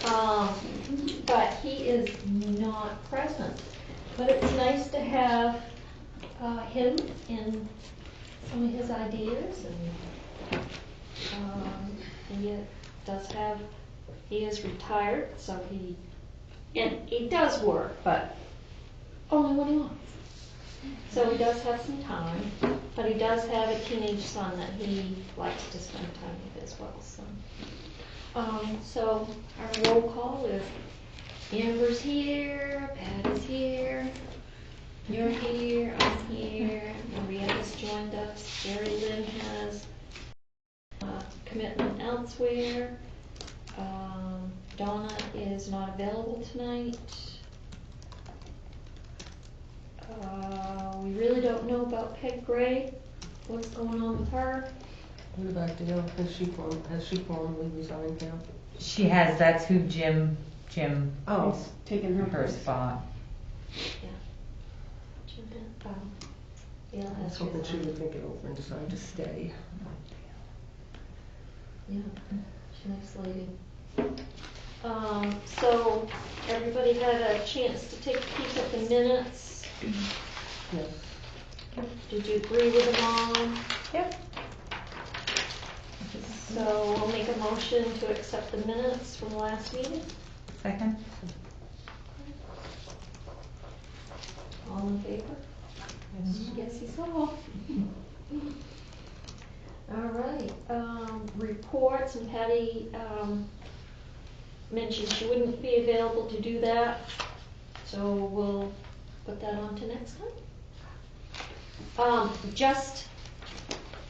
But he is not present. But it's nice to have him and some of his ideas, and he does have, he is retired, so he does work, but only when he wants. So he does have some time, but he does have a teenage son that he likes to spend time with as well. So our roll call is Amber's here, Pat is here, you're here, I'm here, Maria has joined us, Jerry Lynn has commitment elsewhere, Donna is not available tonight. We really don't know about Peg Gray. What's going on with her? What about Dale? Has she formally resigned now? She has. That's who Jim Oh, He's taken her spot. Yeah. Dale I was has hoping she resigned. would think it over and decide to stay. Yeah, she's a nice lady. So everybody had a chance to take a peek at the minutes. Yes. Did you agree with them all? Yep. So we'll make a motion to accept the minutes from the last meeting. Second. All in favor? Yes, he's all. All right, reports, and Patty mentioned she wouldn't be available to do that, so we'll put that on to next time. Just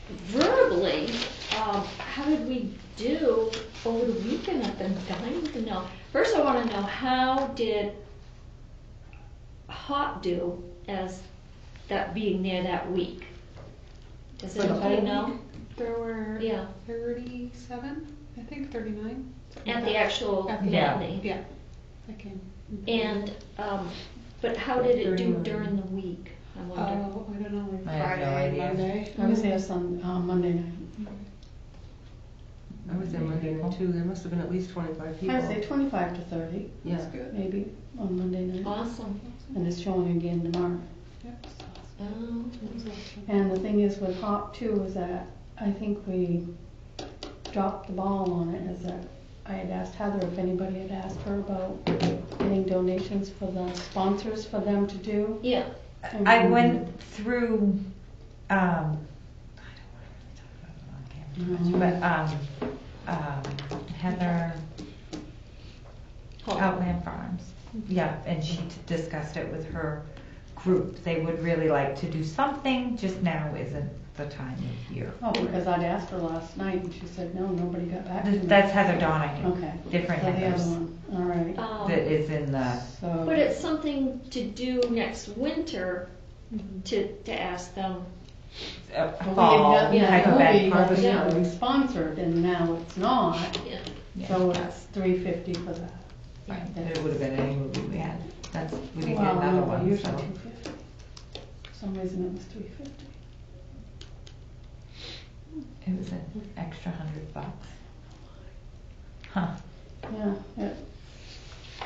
verbally, how did we do over the weekend? I've been dying to know. First, I want to know, how did Hop do as that being there that week? Does For the anybody whole know? week? There were Yeah. 37, I think, 39. At the actual At the- matinee. Yeah. I can. And, but how did it do 39. during the week? I wonder. Oh, I don't know, like I have no Friday, idea. Monday. I was there Monday night. I was there Monday night too. There must have been at least 25 people. I say 25 to 30, Yeah. That's good. maybe, on Monday night. Awesome. And it's showing again tomorrow. Yep. Oh, And the thing is with Hop too is that I think we dropped the ball on it, is that I had asked Heather if anybody had asked her about getting donations for the sponsors for them to do. yeah. I went through. I don't want to talk about it on camera too much, but Heather Outland Farms, yeah, and she discussed it with her group. They would really like to do something. Just now isn't the time of year. Oh, because I'd asked her last night and she said, no, nobody got back to me. That's Heather Donahue. Okay. Different So the Heathers. other one, all right. That is in the. So. But it's something to do next winter to ask them. Fall Well, we had type of got, event. yeah, harvest we time. sponsored and now it's not, Yeah. Yeah. so it's $350 for that. Right. It would have been any movie we had. We didn't get Well, another no, one. usually So. $250. For some reason it was $350. It was an extra $100. Huh. Yeah,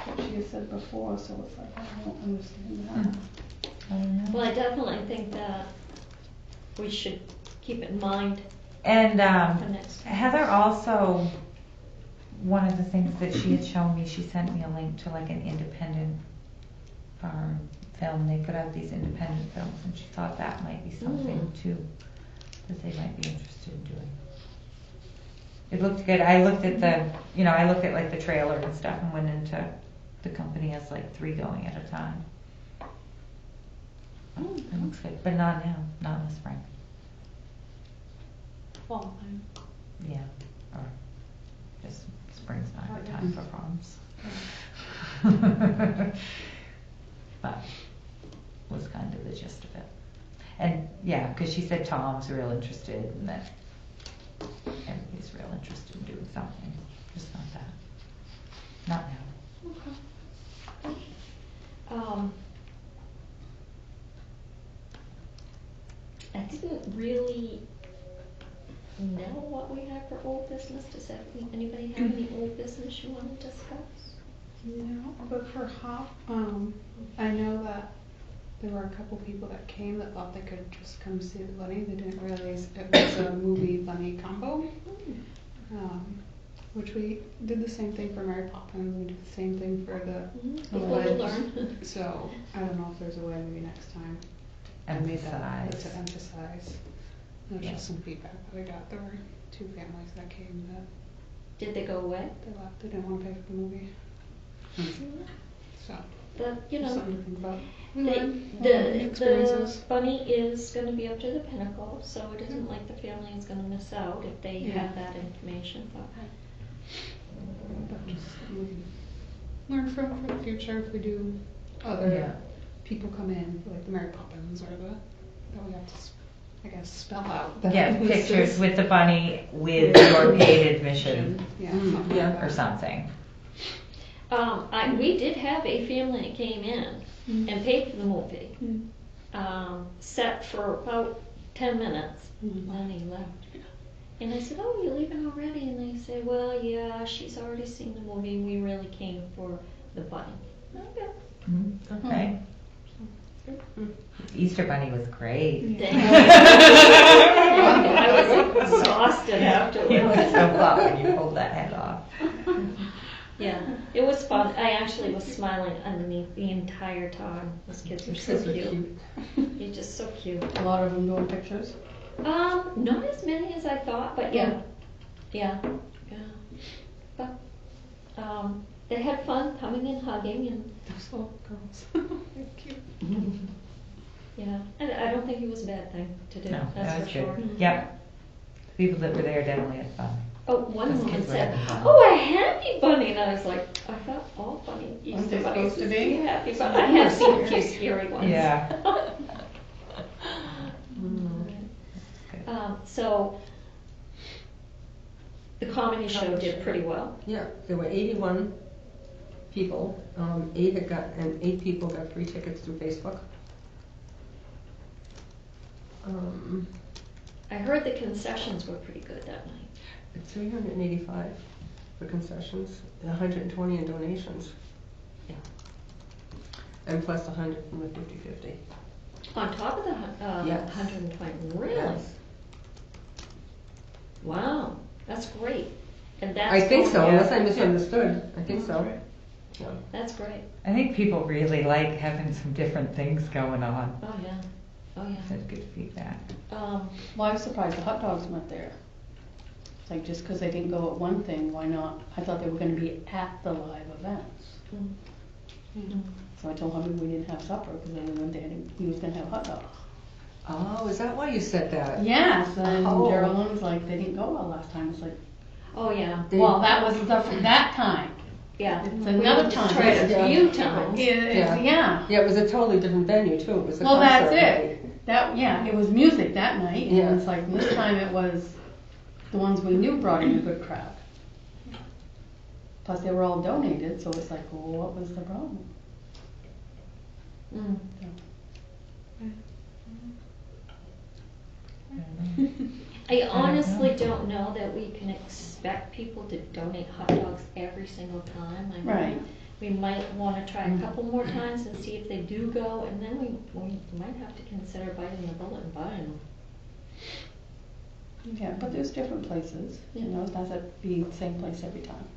what she had said before, so it's like, I don't understand that. I don't know. Well, I definitely think that we should keep it in mind And for next time. Heather also, one of the things that she had shown me, she sent me a link to like an independent farm film. They put out these independent films, and she thought that might be something too that they might be interested in doing. It looked good. I looked at I looked at like the trailer and stuff, and went into the company has like 3 going at a time. It looks good, but not now, not in the spring. Fall time. Yeah, or just spring's not a good time for farms. But was kind of the gist of it. And yeah, because she said Tom's real interested, and that everybody's real interested in doing something. Just not that. Not now. I I didn't really know what we have for old business? Does anybody have any old business you want to discuss? No, but for Hop, I know that there were a couple people that came that thought they could just come see the bunny. They didn't realize it was a movie bunny combo. Which we did the same thing for Mary Poppins. We did the same thing for the People will Village. learn. So I don't know if there's a way maybe next time. I made that Emphasize. to emphasize. There's Yeah. just some feedback that I got. There were 2 families that came that Did they go away? they left. They didn't want to pay for the movie. So But, you just know, something to think about. We the, learn new experiences. the bunny is gonna be up to the pinnacle, so it isn't like the family is gonna miss out if they Yeah. have that information, but. But just learn from for the future if we do other Yeah. people come in, like the Mary Poppins or the, that we have to, I guess, spell out. that Yeah, this pictures is- with the bunny with your paid admission Yeah, Mm, something yeah. like that. or something. We did have a family that came in and paid for the movie, sat for about 10 minutes, and then he left. And I said, "Oh, you're leaving already?" And they said, "Well, yeah, she's already seen the movie, and we really came for the bunny." Okay. Okay. Easter Bunny was great. I was exhausted afterwards. It was so fun when you pulled that head off. Yeah, it was fun. I actually was smiling underneath the entire time. Those kids were so Kids are cute. They're just so cute. A lot of them doing pictures. Not as many as I thought, but yeah. But, they had fun coming and hugging and, Those little girls. They're cute. yeah, and I don't think it was a bad thing to do, No, that that's was for sure. good. Yep. People that were there definitely had fun. Oh, one Those woman kids were said, having fun. "Oh, a happy bunny," and I was like, I thought all bunny, Aren't Easter they bunnies supposed to used be? happy, but I have seen a few scary ones. Yeah. So, the comedy show did pretty well. Yeah, there were 81 people. 8 people got free tickets through Facebook. I heard the concessions were pretty good that night. 385 for concessions, 120 in donations. Yeah. And plus 100 from the 50-50. On top of the Yes. 120, really? Yes. Wow, that's great. And that's I think so, going- unless I misunderstood. I think so. Yeah. That's great. I think people really like having some different things going on. Oh, yeah. Oh, yeah. That's good feedback. Well, I was surprised the hot dogs weren't there. It's like, just because they didn't go at one thing, why not? I thought they were gonna be at the live events. So I told him we didn't have supper, because then we went there and he was gonna have hot dogs. Oh, is that why you said that? Yes, and Oh. Geraldine's like, they didn't go well last time. It's like, Oh, yeah. well, that was that time. Yeah. It's another time. Tried a Yeah. few times. Yeah. Yeah, it was a totally different venue too. It was a Well, that's concert it. It was music that night, and Yeah. it's like, this time it was, the ones we knew brought in a good crowd. Plus, they were all donated, so it's like, well, what was the problem? Mm. I don't know. I honestly don't know that we can expect people to donate hot dogs every single time. I mean, Right. we might want to try a couple more times and see if they do go, and then we might have to consider biting the bullet and buying them. Yeah, but there's different places, you know, it doesn't be the same place every time.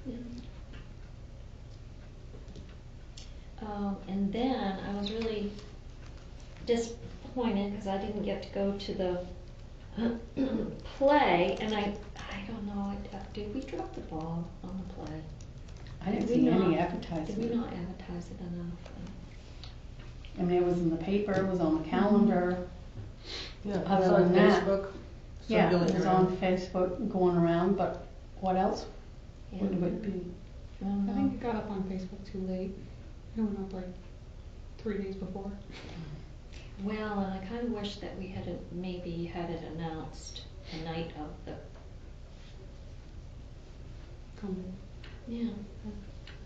And then I was really disappointed because I didn't get to go to the play, and I don't know, did we drop the ball on the play? I didn't Did we see any not- Did we advertisement. not advertise it enough? I mean, it was in the paper, it was on the calendar. Yeah, it Other was on than that- Facebook. Yeah, it circulating was around. on Facebook going around, but what else Yeah. would it be? I don't I know. think it got up on Facebook too late. It went up like 3 days before. Well, and I kind of wish that we had maybe had it announced the night of the, yeah.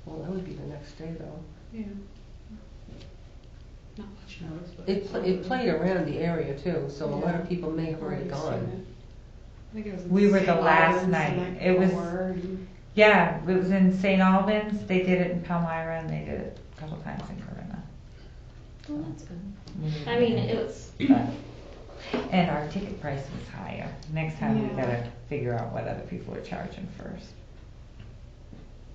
Well, that would be the next day though. Yeah. Not much notice, but. It played around the area too, so a lot of people may have already Already gone. seen I think it was. in We were the St. last Albans the night. It was- before, and- Yeah, it was in St. Albans, they did it in Palmyra, and they did it a couple times in Corinna. Well, that's good. We did I mean, it. it's, And our ticket price was higher. Next time we Yeah. gotta figure out what other people are charging first.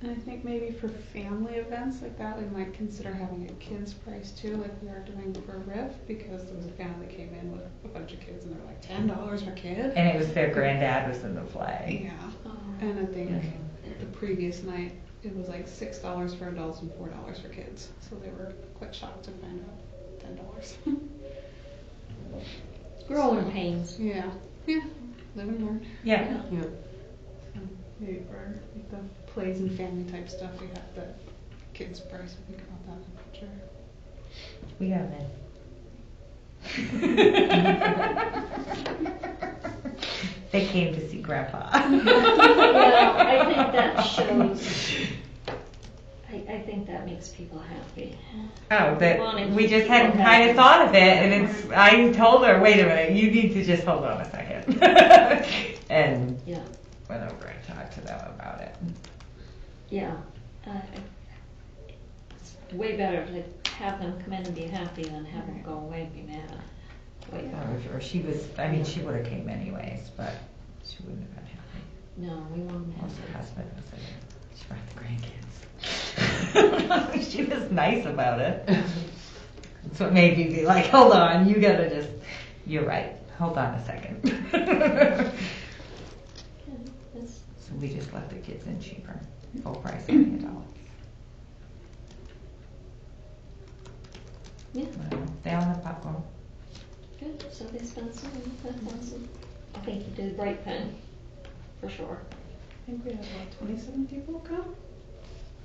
And I think maybe for family events like that, we might consider having a kids price too, like we are doing for RIF, because there was a family that came in with a bunch of kids and they're like $10 per kid. And it was their granddad was in the play. Yeah, oh, and I think Yeah. the previous night, it was like $6 for adults and $4 for kids, so they were quite shocked to find out $10. growing pains. Yeah, yeah, live and learn. Yeah, Yeah. Maybe for like the plays and family type stuff, we have the kids price, we think about that in the future. we got them. They came to see Grandpa. Well, I think that shows, I think that makes people happy. Oh, that Wanting we just people hadn't happy. kind of thought of it, and it's. I told her, wait a minute, you need to just hold on a second, and Yeah, went over and talked to them about it. yeah. It's way better to have them come in and be happy than have them go away and be mad. Way better. Or she was. I mean, she would have came anyways, but she wouldn't have been happy. No, we want them Plus her happy. husband was like, she brought the grandkids. She was nice about it. That's what made me be like, hold on, you gotta just. You're right. Hold on a second. Yeah, it's- So we just let the kids in cheaper, full price on the adults. Yeah, They all have popcorn. good, so they spend some, that's awesome. I think you did the right thing, for sure. I think we had about 27 people come,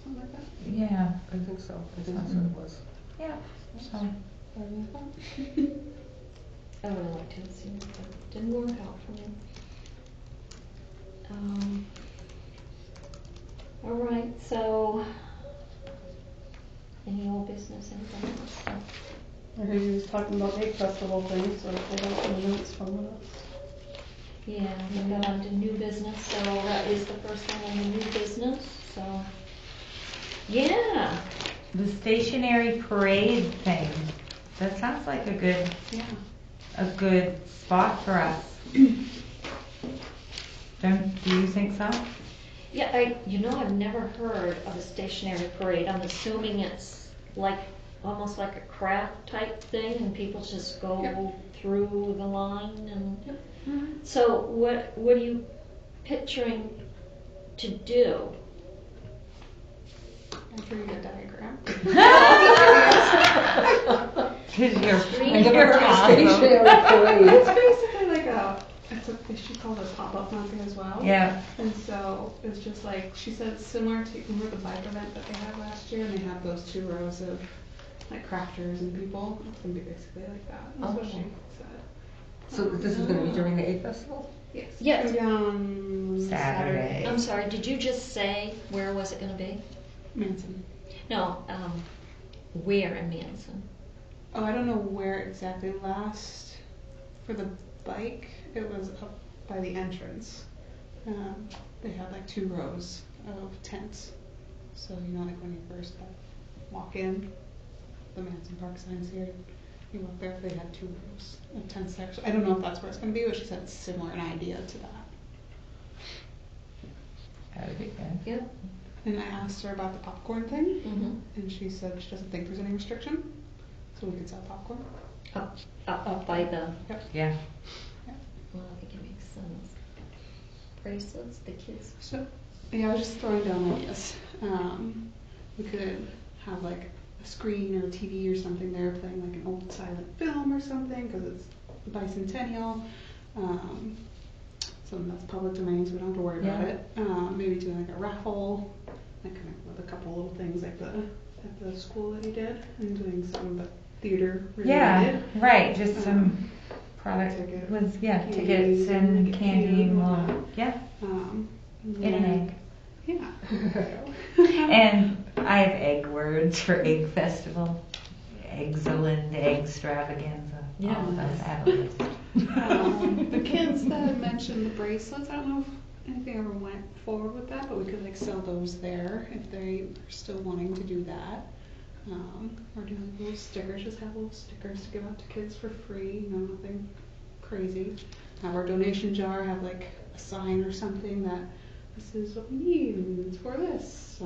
something like that. Yeah, I think so. I think that's what it was. yeah. So Really fun. I would have liked to have seen it, but didn't work out for me. All right, so, any old business, anything else? I heard you was talking about Egg Festival things, so I pulled out some notes from it. Yeah, we got on to new business, so that is the first thing on the new business, so. Yeah, the stationary parade thing, that sounds like a Yeah. good spot for us. Do you think so? yeah, I've never heard of a stationary parade. I'm assuming it's like, almost like a craft type thing and people just go Yep. through the line and. Mm-hmm. So what are you picturing to do? I drew you a diagram. I never heard of stationary parade. It's basically like it's a issue called a pop-up market as well. Yeah. And so it's just like, she said it's similar to, remember the bike event that they had last year? And they had those 2 rows of like crafters and people. It's gonna be basically like that. That's what she Okay. said. So this is gonna be during the Egg Festival? Yes. Yes. It's gonna be on Saturday. I'm sorry, did you just say where was it gonna be? Manson. No, where in Manson? Oh, I don't know where exactly. Last, for the bike, it was up by the entrance. They had like 2 rows of tents. So, you know, like when you first walk in, the Manson Park sign's here. You walk there, they had 2 rows of tents there. So I don't know if that's where it's going to be, but she said it's similar, an idea to that. That would be good. Yep. And I asked her about the popcorn thing, Mm-hmm. and she said she doesn't think there's any restriction, so we could sell popcorn. Up by the, Yeah. well, I think it makes sense. Bracelets, the kids. So, yeah, I was just throwing down ideas. We could have like a screen or a TV or something there playing like an old silent film or something because it's the bicentennial. Something that's public domain, so we don't have to worry about Yeah. it. Maybe doing like a raffle, like kind of with a couple little things like at the school that he did, and doing some of the theater related. Yeah, right, just some product ticket- was, yeah, candies tickets and and candy and whatnot. well, yeah, And in an then- egg. Yeah. And I have egg words for egg festival. Eggcellent, extravaganza. Yeah. All of those. I have a list. The kids that mentioned the bracelets, I don't know if anything ever went forward with that, but we could like sell those there if they are still wanting to do that. Or do like little stickers, just have little stickers to give out to kids for free, you know, nothing crazy. Have our donation jar, have like a sign or something that this is what we need, and it's for this, so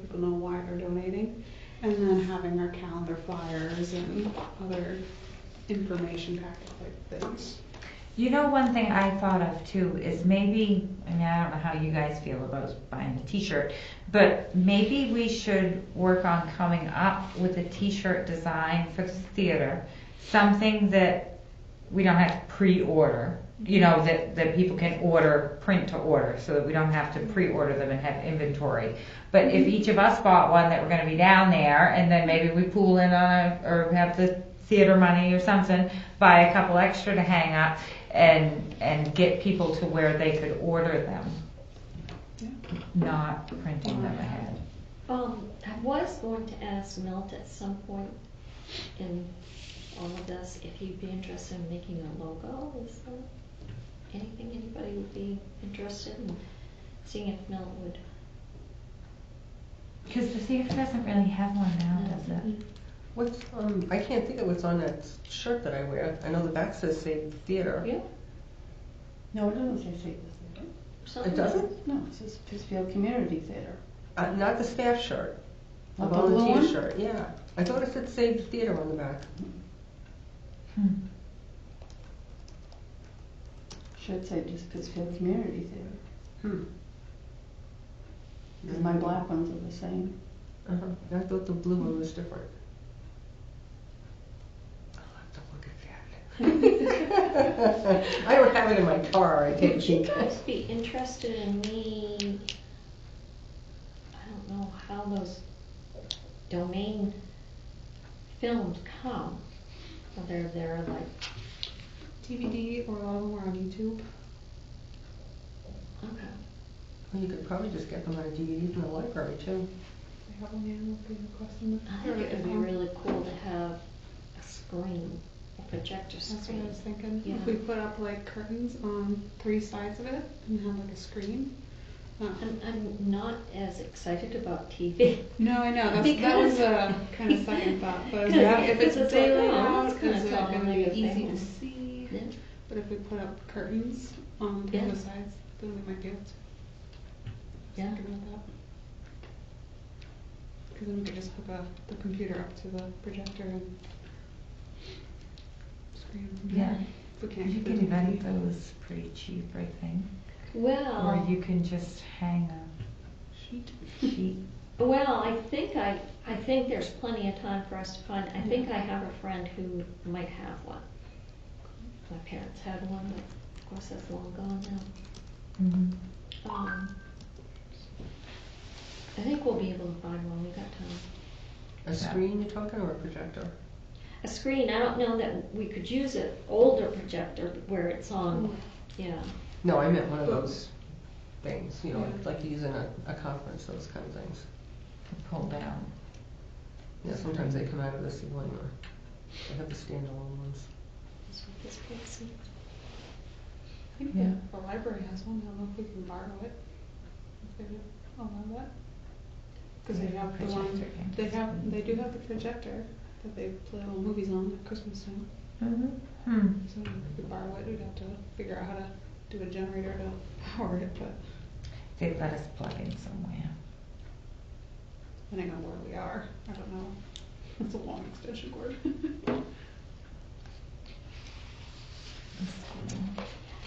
people know why they're donating. And then having our calendar flyers and other information packet type things. You know, one thing I thought of too is maybe, I mean, I don't know how you guys feel about buying a t-shirt, but maybe we should work on coming up with a t-shirt design for the theater, something that we don't have to pre-order, you know, that people can order, print to order, so that we don't have to pre-order them and have inventory. But if each of us bought one that we're gonna be down there, and then maybe we pool in on or have the theater money or something, buy a couple extra to hang up, and get people to where they could order them, not printing them ahead. I was going to ask Milt at some point in all of this if he'd be interested in making a logo. Is there anything anybody would be interested in seeing if Milt would? Because the theater doesn't really have one now, does it? What's, I can't think of what's on that shirt that I wear. I know the back says Save the Theater. Yeah. No, it doesn't say Save the Theater. Something It doesn't? No, it says Pittsfield Community Theater. Not the staff shirt. The Not the blue volunteer one? shirt, yeah. I thought it said Save the Theater on the back. Hmm. Should say just Pittsfield Community Theater. Hmm. Because my black ones are the same. Uh-huh. I thought the blue one was different. I'll have to look at that. I don't have it in my car, I take a Would you peek. guys be interested in me, I don't know how those domain films come, whether they're like, DVD or a lot of them are on YouTube. okay. Well, you could probably just get them on a DVD from the library too. They have them now, if you request them. I think it would be really cool to have a screen, a projector That's what I screen. was thinking. Yeah. If we put up like curtains on 3 sides of it and have like a screen. I'm not as excited about TV. No, I know. That Because- was a kind of second thought. But Because if it's it's like, daylight oh, out, it's kinda is it tall, going to like be a easy thing. to see? Yeah. But if we put up curtains on the Yeah. other sides, then we might be able to. Yeah. Think about that. Because then we could just hook the computer up to the projector and screen from Yeah. there. If we can't You get the can rent DVD. those pretty cheap, I think. Well. Or you can just hang a Sheet. sheet. Well, I think there's plenty of time for us to find, I think I have a friend who might have one. My parents had one, but of course that's long gone now. Mm-hmm. I think we'll be able to find one, we got time. A screen you're talking, or a projector? A screen, I don't know that we could use an older projector where it's on, yeah. No, I meant one of those things, you know, Yeah. like you use in a conference, those kind of things. Pull down. Yeah, sometimes they come out of the ceiling, or they have the standalone ones. That's what this place is. I think Yeah. the library has one. I don't know if we can borrow it. If they do allow that. Because they have the one. Projector games. They do have the projector that they play all movies on at Christmas time. Mm-hmm. Hmm. So if we could borrow it, we'd have to figure out how to do a generator to power it, but They let us plug in somewhere. depending on where we are, I don't know. It's a long extension cord.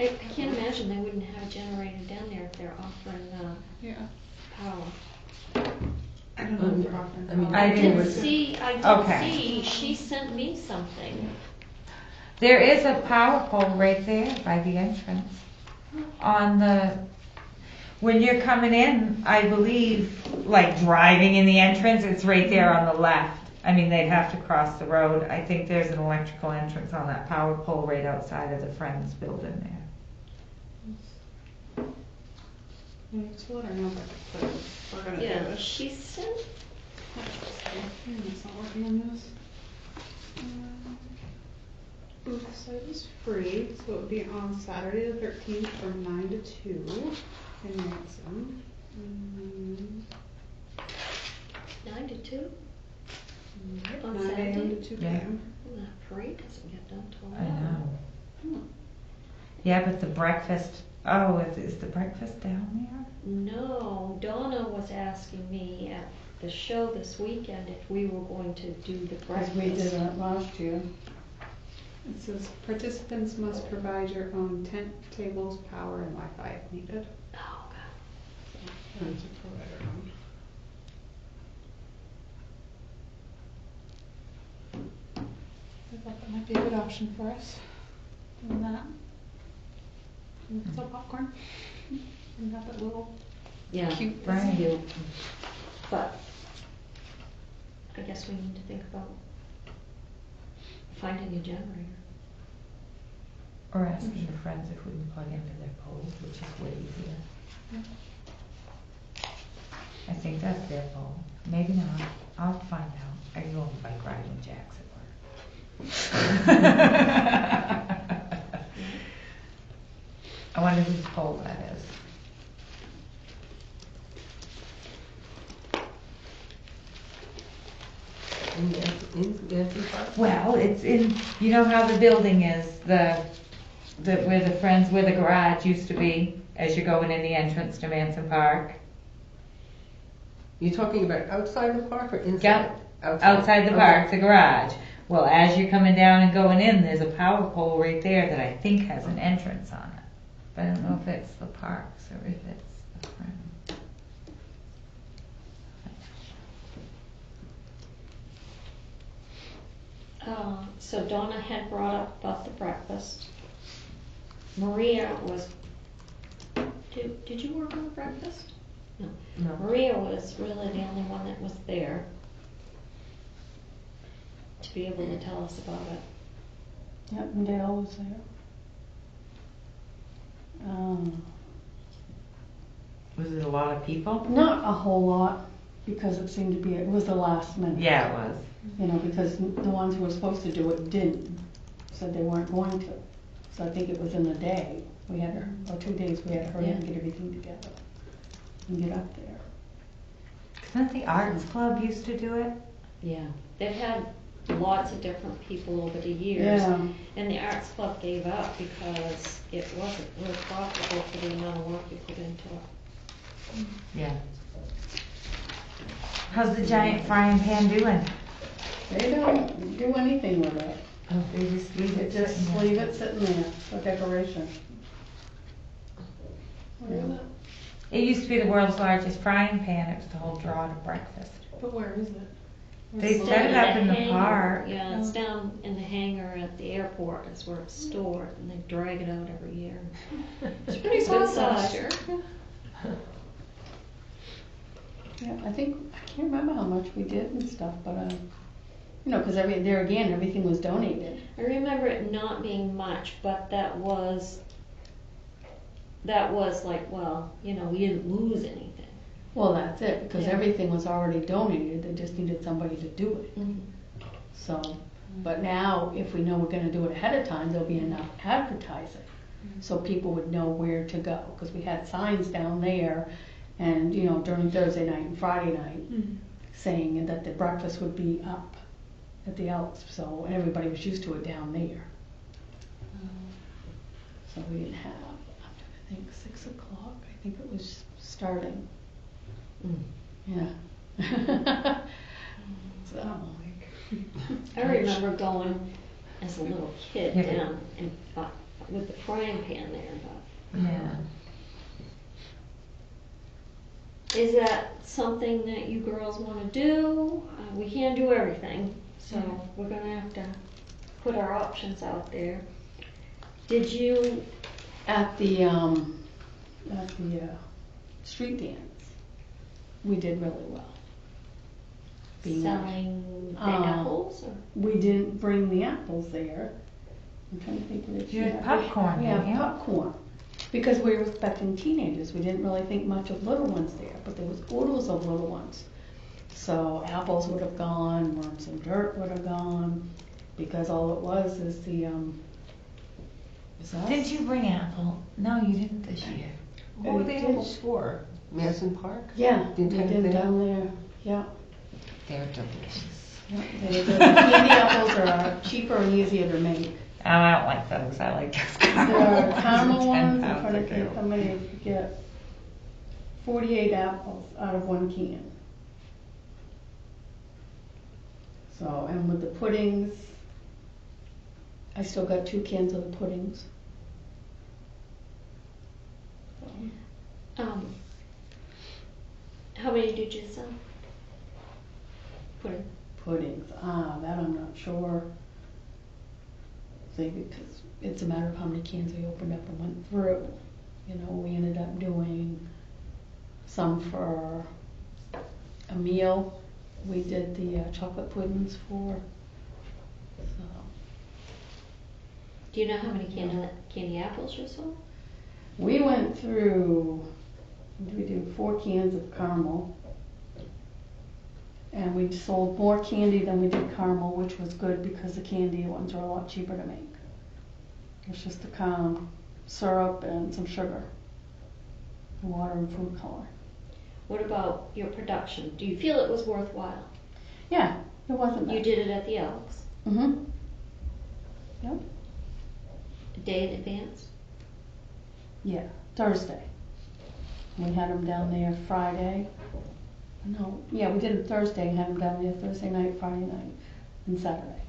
I can't imagine they wouldn't have a generator down there if they're offering, Yeah. power. I don't know if they're offering I mean, power. I I didn't did see- see, she sent me something. There is a power pole right there by the entrance. On the, when you're coming in, I believe, like driving in the entrance, it's right there on the left. I mean, they'd have to cross the road. I think there's an electrical entrance on that power pole right outside of the Friends building there. Yeah, just let her know that we're gonna do Yeah, this. she sent, It's not working on this. Booths. website is free, so it would be on Saturday the 13th from 9 to 2 in Ransom. 9 to 2? On 9 a.m. Saturday? to 2 Yeah. p.m. Well, that parade doesn't get done till I 11. know. Hmm. Yeah, but the breakfast, oh, is the breakfast down there? No, Donna was asking me at the show this weekend if we were going to do the Because breakfast. we did that last year. It says participants must provide your own tent, tables, power, and Wi-Fi if needed. Oh, God. And to provide our own. I thought that might be a good option for us. Doing that. And sell popcorn. And have that little Yeah, cute. that's Right. cute. But I guess we need to think about finding a generator. Or asking your friends if we can plug into their pole, which is way easier. I think that's their pole. Maybe not. I'll find out. I go on bike ride when Jack's at work. I wonder whose pole that is. In Nancy Park? Well, it's in, you know how the building is, where the garage used to be, as you're going in the entrance to Manson Park? You're talking about outside the park or inside? Yep. Outside the park, the garage. Well, as you're coming down and going in, there's a power pole right there that I think has an entrance on it. But I don't know if it's the parks or if it's the friend. So Donna had brought up about the breakfast. Maria was, did you work on the breakfast? No. No. Maria was really the only one that was there to be able to tell us about it. Yep, and Dale was there. Was it a lot of people? Not a whole lot, because it seemed to be, it was the last minute. Yeah, it was. You know, because the ones who were supposed to do it didn't, said they weren't going to. So I think it was in the day, we had, or 2 days, we had to hurry up and get everything together and get up there. Didn't the Arts Club used to do it? Yeah. They've had lots of different people over the years. Yeah, And the Arts Club gave up because it wasn't real profitable for the amount of work you put into it. Yeah. How's the giant frying pan doing? they don't do anything with it. Oh, they just leave They it just sitting there. leave it sitting there for decoration. Where is it? It used to be the world's largest frying pan. It was to hold draw to breakfast. But where is it? They It's set it down up in the hangar. park. Yeah, it's down in the hangar at the airport is where it's stored, and they drag it out every year. It's pretty Good solid last size. year. Yeah, I think, I can't remember how much we did and stuff, but, you know, because everything was donated. I remember it not being much, but that was like, well, you know, we didn't lose anything. Well, that's it, because Yeah. everything was already donated, they just needed somebody to do it. So, but now, if we know we're gonna do it ahead of time, there'll be enough advertising. So people would know where to go, because we had signs down there, and, you know, during Thursday night and Friday night, saying that the breakfast would be up at the Elks, so everybody was used to it down there. So we didn't have, I think, 6 o'clock, I think it was starting. Yeah. So, I remember going as a little kid Yeah. down and with the frying pan there, but Yeah. is that something that you girls want to do? We can't do everything, so we're gonna have to put our options out there. Did you? at the street dance, we did really well. Being- Selling the apples or? We didn't bring the apples there. I'm trying to think what it You had popcorn, didn't you? Yeah, popcorn. Because we were expecting teenagers, we didn't really think much of little ones there, but there was oodles of little ones. So apples would have gone, worms and dirt would have gone, because all it was is the Is that? Didn't you bring apple? No, you didn't this year. What were the Did- apples for? Madison Park? Yeah, The we entire did thing? down there, yeah. They're delicious. The candy apples are cheaper and easier to make. Oh, I don't like those. I like those The caramel 10 ones, I'm pounds trying to of think goo. how many you get. 48 apples out of one can. So, and with the puddings, I still got 2 cans of the puddings. How many did you sell? Pudding. Puddings, that I'm not sure. See, because it's a matter of how many cans we opened up and went through. You know, we ended up doing some for a meal. We did the chocolate puddings for, so. Do you know how many candy apples you sold? We went through, we do 4 cans of caramel. And we sold more candy than we did caramel, which was good because the candy ones are a lot cheaper to make. It's just the syrup and some sugar, water and food color. What about your production? Do you feel it was worthwhile? Yeah, it wasn't bad. You did it at the Elks, Mm-hmm. Yep. a day in advance? Yeah, Thursday. We had them down there Friday. No, yeah, we did it Thursday and had them down there Thursday night, Friday night, and Saturday.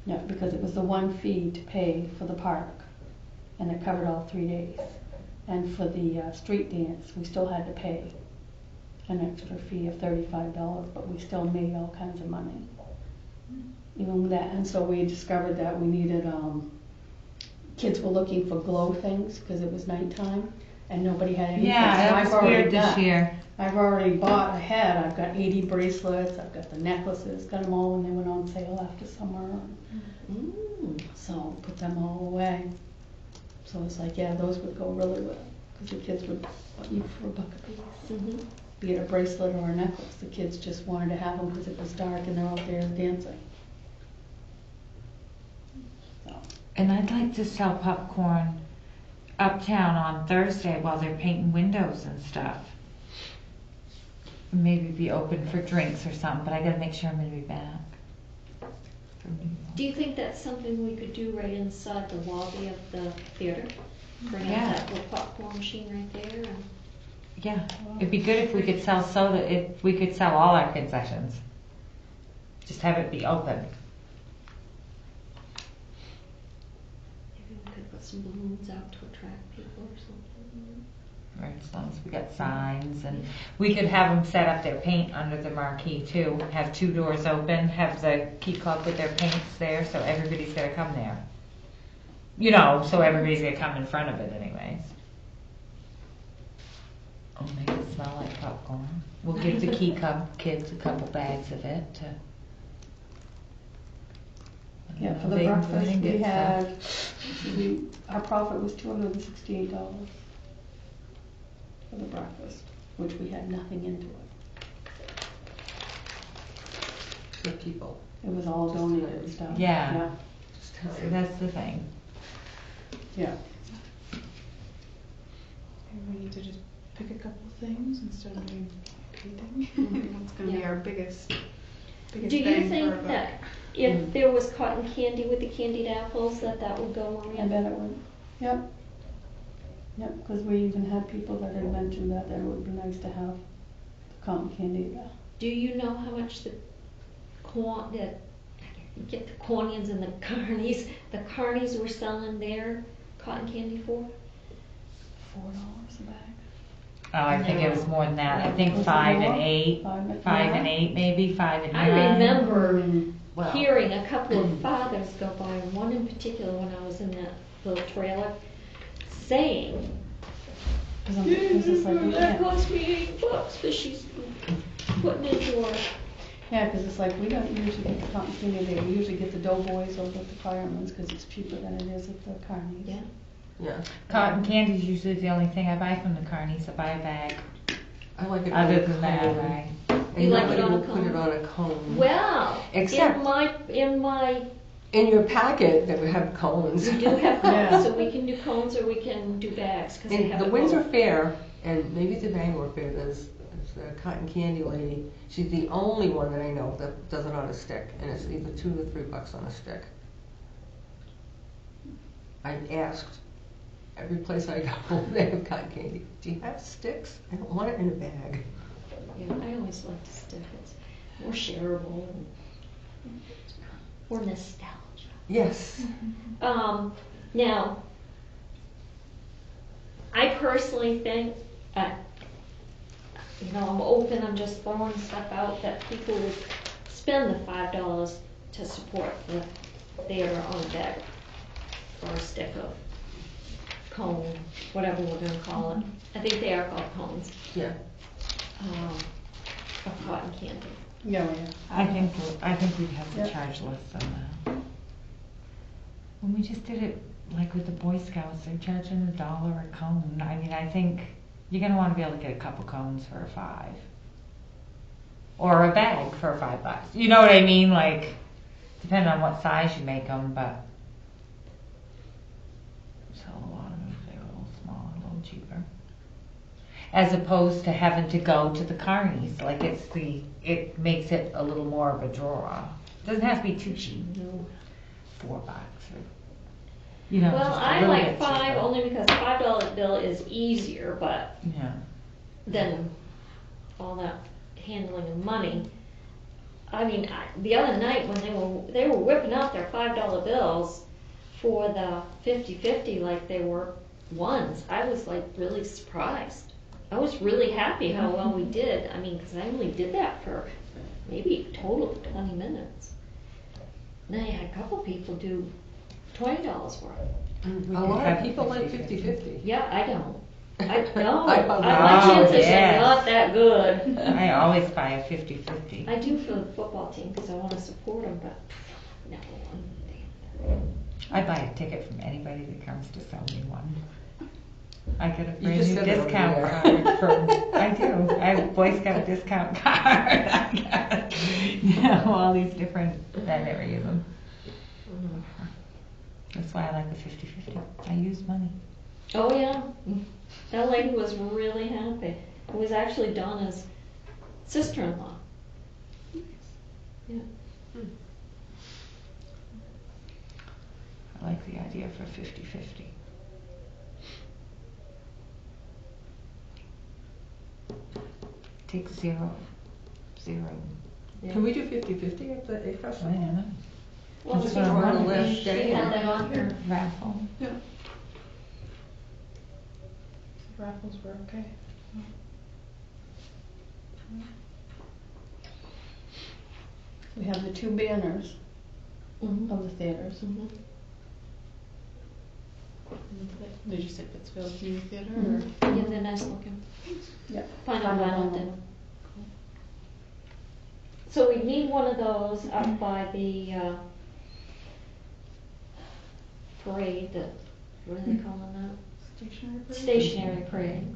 Yeah, because it was the one fee to pay for the park, and it covered all 3 days. And for the street dance, we still had to pay an extra fee of $35, but we still made all kinds of money. Even with that, and so we discovered that we needed, kids were looking for glow things, because it was nighttime, and nobody had anything. Yeah, So that I've was already weird this got- year. I've already bought ahead. I've got 80 bracelets, I've got the necklaces, got them all when they went on sale after summer. Mm. So put them all away. So it's like, yeah, those would go really well, because the kids would want you for $1 a piece. Mm-hmm. Be it a bracelet or a necklace, the kids just wanted to have them because it was dark and they're out there dancing. So, And I'd like to sell popcorn uptown on Thursday while they're painting windows and stuff. Maybe be open for drinks or something, but I gotta make sure I'm gonna be back. Do you think that's something we could do right inside the lobby of the theater? Bring out Yeah. that little popcorn machine right there and Yeah, it'd be good if we could sell soda, if we could sell all our concessions. Just have it be open. maybe we could put some balloons out to attract people or something. Or as long as we got signs, and we could have them set up their paint under the marquee too. Have 2 doors open, have the key club with their paints there, so everybody's gonna come there. You know, so everybody's gonna come in front of it anyways. Oh, make it smell like popcorn. We'll give the key club kids a couple bags of it to. yeah, for the They can go breakfast, and we get had, stuff. our profit was $268 for the breakfast, which we had nothing into it. For people. It was all donated and stuff. Yeah. Just So have it. that's the thing. Yeah. Maybe we need to just pick a couple things instead of doing painting. That's gonna be Yeah. our biggest Do bang you for our think buck. that if there was cotton candy with the candied apples, that would go, I Maria? bet it would. Yep. Yep, because we even had people that had mentioned that it would be nice to have the cotton candy. Do you know how much the get the Cornians and the Carnies were selling their cotton candy for? $4 a bag. Oh, I think it was more than that. I think Was it 5 more? and 8. 5 and 8 maybe, 5 and 9. I remember Wow. hearing a couple of fathers go by, one in particular when I was in that little trailer, saying, Because it's just like, we that can't. cost me $8 because she's putting it into her. Yeah, because it's like, we don't usually get the cotton candy there. We usually get the Doughboys over at the Fireman's because it's cheaper than it is at the Carnies. Yeah. Yeah. Cotton candy is usually the only thing I buy from the Carnies. I buy a bag. I like it Other on a than that, cone. I And You like it nobody on a will put it cone? on a cone. Well, Except- in my In your packet, that we have cones. We do have Yeah. cones, so we can do cones or we can do bags, cause they In have the it Windsor both. Fair, and maybe the Bangor Fair, there's a cotton candy lady. She's the only one that I know that does it on a stick, and it's either $2 or $3 on a stick. I've asked every place I go, they have cotton candy. Do you have sticks? I don't want it in a bag. Yeah, I always like to stick, it's more shareable and more nostalgia. Yes. Now, I personally think, I'm open, I'm just throwing stuff out, that people would spend the $5 to support the theater on a bag or a stick of cone, whatever we're gonna call it. I think they are called cones, Yeah. of cotton candy. Yeah, yeah. I think we'd have to Yeah. charge less than that. When we just did it, like with the Boy Scouts, they're charging $1 a cone. I mean, I think you're gonna wanna be able to get a couple cones for a 5. Or a bag for $5. You know what I mean? Like, depending on what size you make them, but. Sell a lot of them if they're a little smaller, a little cheaper. As opposed to having to go to the carnies, like it makes it a little more of a draw. Doesn't have to be too cheap, No. $4 or, Well, just a I little like bit 5 cheaper. only because $5 bill is easier, but Yeah, than all that handling of money. I mean, the other night when they were whipping out their $5 bills for the 50/50 like they were ones, I was like really surprised. I was really happy how well we did. I mean, because I only did that for maybe a total of 20 minutes. Then I had a couple people do $20 worth. We A could lot have of people like 50-50. 50/50. Yeah, I don't. No, I my Oh, chances yes. are not that good. I always buy a 50-50. I do for the football team because I want to support them, but no. I buy a ticket from anybody that comes to sell me one. I get a You brand just new said that over discount there. card from, I do, I have a Boy Scout discount card. I got, all these different, I never use them. That's why I like the 50/50. I use money. Oh yeah, that lady was really happy. It was actually Donna's sister-in-law. Yeah. I like the idea for 50/50. Take zero. Yeah. Can we do 50/50 at the egg I festival? don't know. Well, Just she on the last day. had that on her. Raffle. Yeah. Raffles were okay. We have the 2 banners Mhm. of the theaters. Mhm. Did you say Pittsfield Community Theater or? Mhm. Yeah, they're nice looking. Yeah. Final Wellington. So we need one of those up by the parade, what are they calling that? Stationary parade? Stationary parade.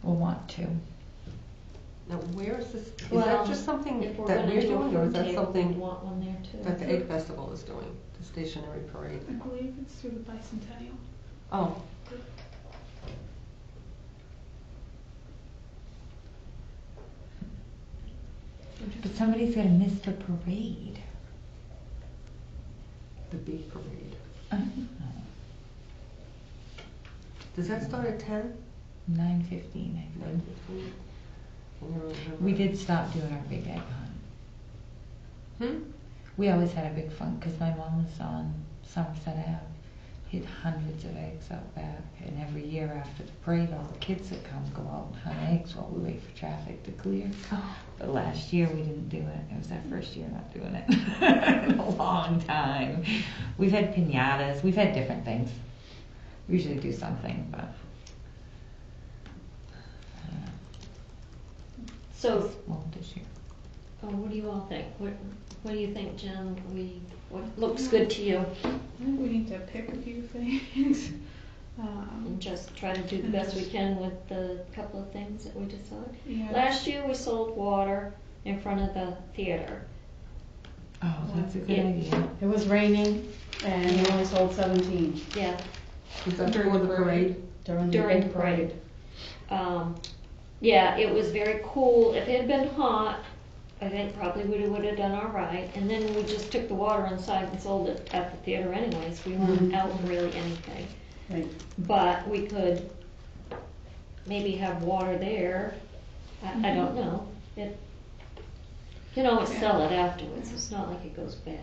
We'll want to. Now, where is this, is Well, that just something if we're that gonna we're do a doing, or is food that table, something we'd want one there too. that the Egg Festival is doing, the stationary parade? I believe it's through the Bicentennial. Oh, But somebody's gonna miss the parade. the big parade. Oh. Does that start at 10? 9:15, I think. 9:15? I never remember. We did stop doing our big egg hunt. Hmm? We always had a big fun, because my mom was on Somerset Ave, hid hundreds of eggs out back, and every year after the parade, all the kids that come go out and hunt eggs while we wait for traffic to clear. But last year we didn't do it. It was our first year not doing it in a long time. We've had piñatas, we've had different things. We usually do something, but I don't know. So, Won't this year. what do you all think? What do you think, Jen? What looks good to you? I think we need to pick a few things. and just try to do the best we can with the couple of things that we decide. Yeah. Last year, we sold water in front of the theater. Oh, that's a good Yeah. idea. It was raining and we only sold 17 Yeah, Was that During for the the parade? during the during big the parade. Yeah, it was very cool. If it had been hot, I think probably we would have done all right. And then we just took the water inside and sold it at the theater anyways. We weren't out really anything. Right. But we could maybe have water there. I don't know. It, you can always sell it afterwards. It's not like it goes bad.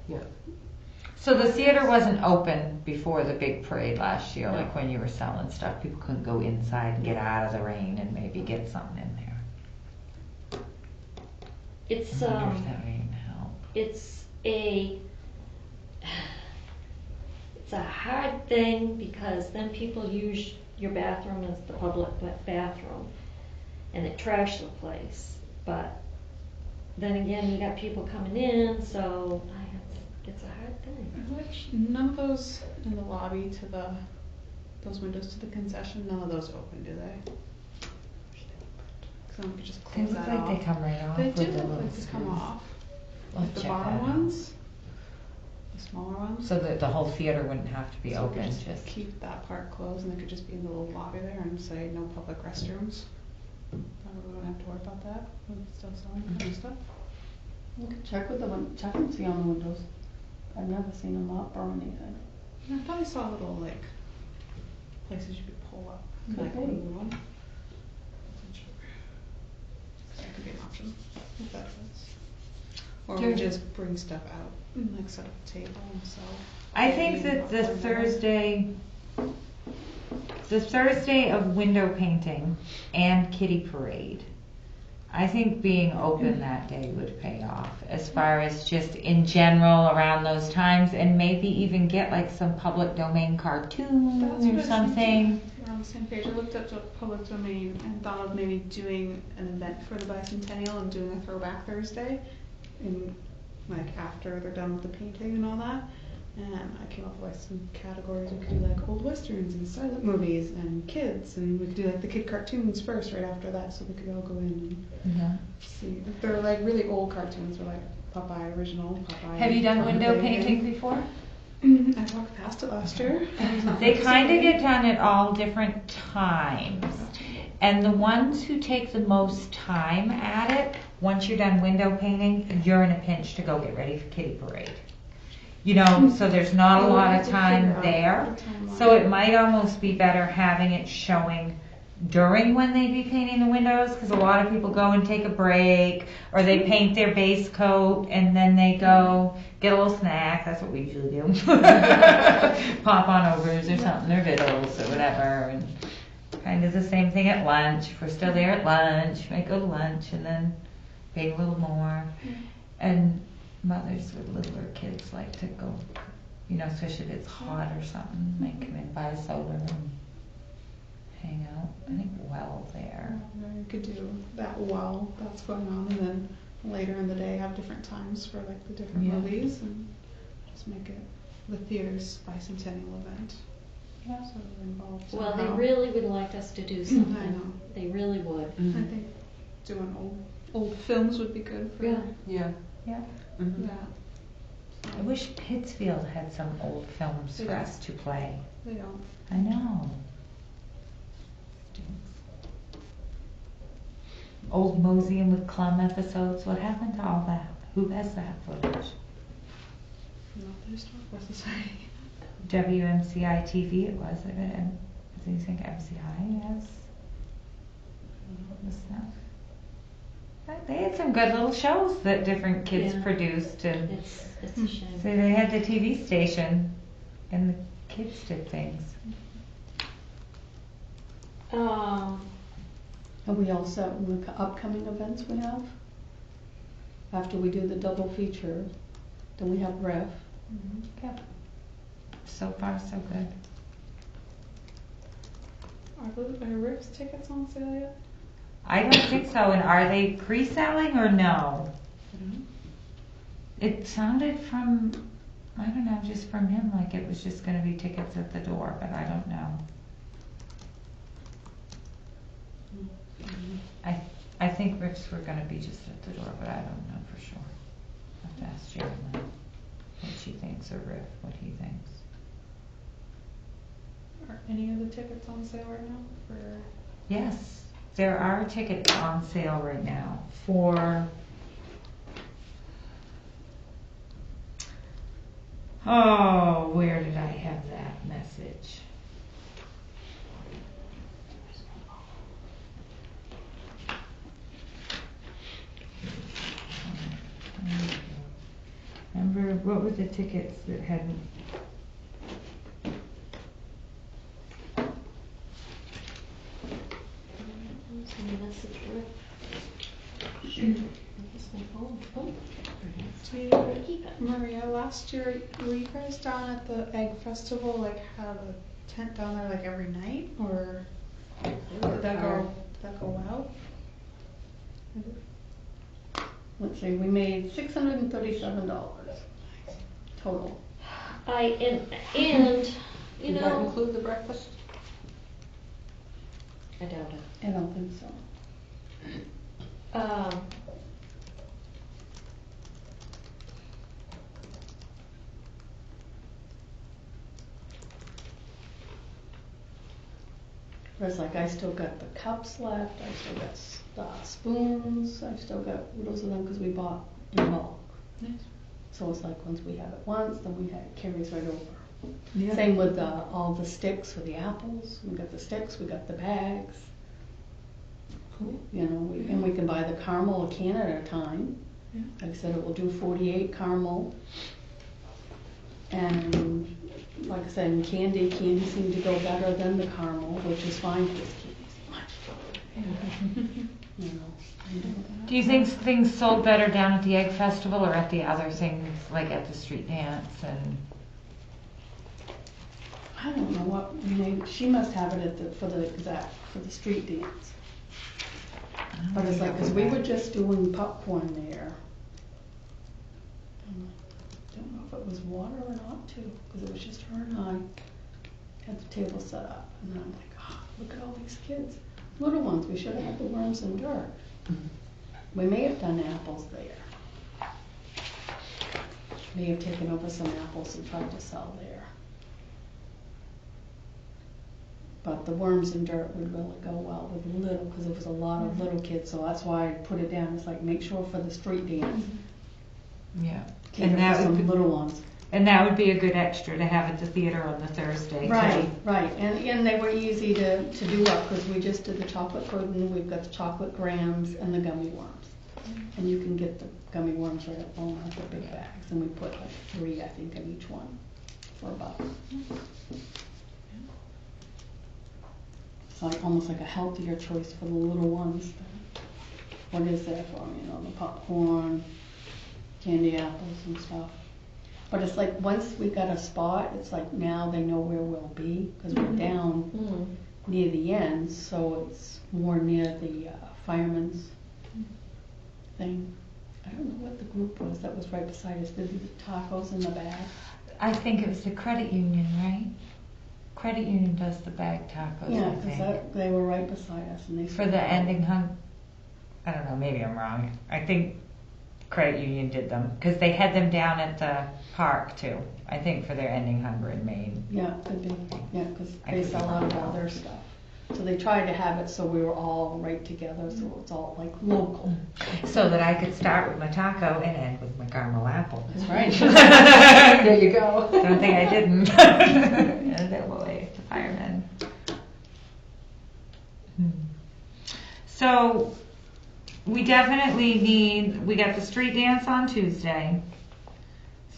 Yeah. So the theater wasn't open before the big parade last year, like when you were selling stuff. People couldn't go inside and get out of the rain and maybe get something in there. It's, I wonder if that would even help. it's a hard thing because then people use your bathroom as the public bathroom and they trash the place. But then again, you got people coming in, so it's a hard thing. Which, none of those in the lobby to those windows to the concession, none of those open, do they? Because then we could just They close look that like they off. come right off. They with do the look little like they come screws. off. I'll Like the check that bottom out. ones, the smaller ones. So that the whole theater wouldn't have to be So we could open, just just. keep that part closed and they could just be in the little lobby there and say no public restrooms. That way we don't have to worry about that. We're still selling kind of stuff. You could check with check and see on the windows. I've never seen them up or anything. And I thought I saw little like places you could pull up. Could Like be. remove them. Wasn't sure. That could be an option if that fits. Or we Do- just bring stuff out and like set up a table and sell. I think that the Thursday of window painting and kitty parade, I think being open that day would pay off as far as just in general around those times, and maybe even get like some public domain cartoons That's what I or was something. thinking. We're on the same page. I looked up the public domain and thought of maybe doing an event for the bicentennial and doing a throwback Thursday, in like after they're done with the painting and all that. And I came up with like some categories. We could do like old westerns and silent movies and kids, and we could do like the kid cartoons first, right after that, so we could all go in and Yeah. see. They're like really old cartoons. They're like Popeye original. Popeye. Have you done window Popeye. painting before? I walked past it last year. They kind of get done at all different times. And the ones who take the most time at it, once you're done window painting, you're in a pinch to go get ready for kitty parade. You know, so there's not a lot of time there. So it might almost be better having it showing during when they be painting the windows, because a lot of people go and take a break, or they paint their base coat and then they go get a little snack. That's what we usually do. Pop on overs or something, or vittles or whatever. And kind of the same thing at lunch. If we're still there at lunch, might go to lunch and then paint a little more. And mothers with littler kids like to go, you know, especially if it's hot or something, might come in, buy a soda and hang out. I think well there. You could do that while that's going on, and then later in the day have different times for like the different Yeah. movies, and just make it the theater's bicentennial event. Yeah. So we're involved. Well, they somehow. really would like us to do I something. know. They really would. I think doing old films would be good for Yeah. Yeah. Yeah. Mhm. that. I wish Pittsfield had some old films They for don't. us to play. They don't. I know. Old Museum with Clum episodes, what happened to all that? Who has that footage? Not the historical society. WMCI TV it was, do you think MCI has the stuff? They had some good little shows that different kids Yeah. produced, and It's a shame. so they had the TV station and the kids did things. Are we all set with the upcoming events we have? After we do the double feature, then we have ref. Yep. So far, so good. Are Riff's tickets on sale yet? I don't think so, and are they pre-selling or no? I don't know. It sounded from I don't know, just from him, like it was just gonna be tickets at the door, but I don't know. I think Riffs were gonna be just at the door, but I don't know for sure. I'll have to ask Sherilyn what she thinks, or Riff, what he thinks. Are any of the tickets on sale right now for? Yes, there are tickets on sale right now for, oh, where did I have that message? Remember, what were the tickets that hadn't? Send a message with. Sure. I guess my phone. Oh, perhaps. Keep it. Maria, last year, were you guys down at the Egg Festival, like had a tent down there like every night, or did that go well? Let's see, we made $637 total. And you Does that know, include the breakfast? I doubt it. I don't think so. Whereas like I still got the cups left, I still got spoons, I've still got oodles of them because we bought in bulk. Nice. So it's like once we have it once, then it carries right over. Yeah. Same with all the sticks for the apples. We got the sticks, we got the bags. Cool. You know, and we can buy the caramel a can at a time. Yeah. Like I said, it will do 48 caramel. And like I said, in candy seemed to go better than the caramel, which is fine because candy's much better. You know. Do you think things sold better down at the Egg Festival or at the other things, like at the street dance and? I don't know what, maybe, she must have it for the street dance. But it's like, cause we were just doing popcorn there. Don't know if it was water or not too, cause it was just her and I had the table set up. And then I'm like, oh, look at all these kids. Little ones, we should have had the worms and dirt. We may have done apples there. May have taken over some apples and tried to sell there. But the worms and dirt would really go well with little, because it was a lot of little kids, so that's why I put it down. It's like, make sure for the street dance, Yeah. keep it for some little ones. And that would be a good extra to have at the theater on the Thursday. too. Right, and they were easy to do up, because we just did the chocolate pudding, we've got the chocolate grams and the gummy worms. And you can get the gummy worms right at Walmart, the big bags, and we put like 3, I think, in each one for $1. It's like almost like a healthier choice for the little ones. What is there for them, you know, the popcorn, candy apples and stuff. But it's like once we got a spot, it's like now they know where we'll be, because we're down near the end, so it's more near the fireman's thing. I don't know what the group was that was right beside us. Did the tacos in the bag? I think it was the credit union, right? Credit union does the bag tacos, Yeah, I think. because they were right beside us, and they For the ending hunt, I don't know, maybe I'm wrong. I think credit union did them, because they had them down at the park too. I think for their ending hunger in Maine. Yeah, could be. Yeah, because I they could sell be out of wrong. all their stuff. So they tried to have it so we were all right together, so it's all like local. So that I could start with my taco and end with my caramel apple. That's right. There you go. Don't think I didn't. And then we'll wait to firemen. So we definitely we got the street dance on Tuesday.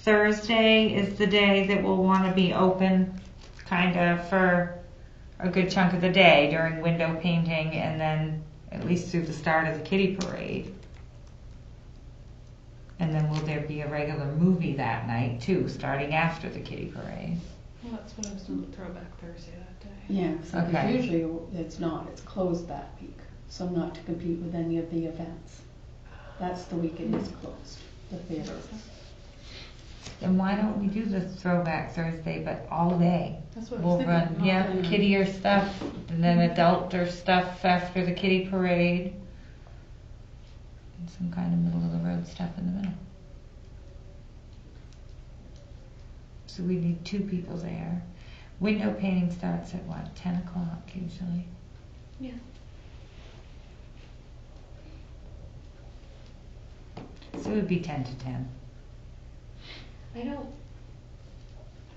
Thursday is the day that we'll want to be open kind of for a good chunk of the day during window painting, and then at least through the start of the kiddie parade. And then will there be a regular movie that night too, starting after the kiddie parade? Well, that's what I was doing, Throwback Thursday that day. Yeah, so Okay. usually it's not. It's closed that week, so not to compete with any of the events. That's the week it is closed, the theater. Then why don't we do the throwback Thursday, but all day? That's what I was We'll thinking. run, all yeah, day. kiddier stuff, and then adulter stuff after the kiddie parade. And some kind of middle of the road stuff in the middle. So we need 2 people there. Window painting starts at what, 10 o'clock usually? Yeah. So it would be 10 to 10. I don't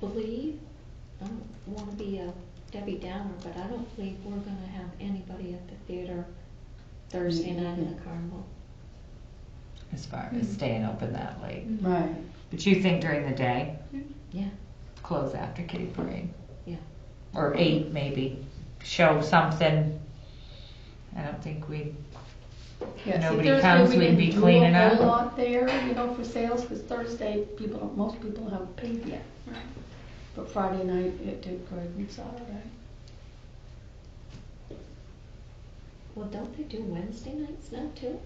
believe, I don't wanna be a Debbie Downer, but I don't believe we're gonna have anybody at the theater Thursday night in the carnival. As far as staying open that late. Right. But you think during the day? Yeah. Close after kiddie parade? Yeah. Or 8 maybe. Show something. I don't think we, Yeah, see, Nobody Thursday comes, we we'd didn't be do cleaning a up. whole lot there, for sales, because Thursday, most people haven't paid yet. Right. But Friday night, it did good, and Saturday. Well, don't they do Wednesday nights now too?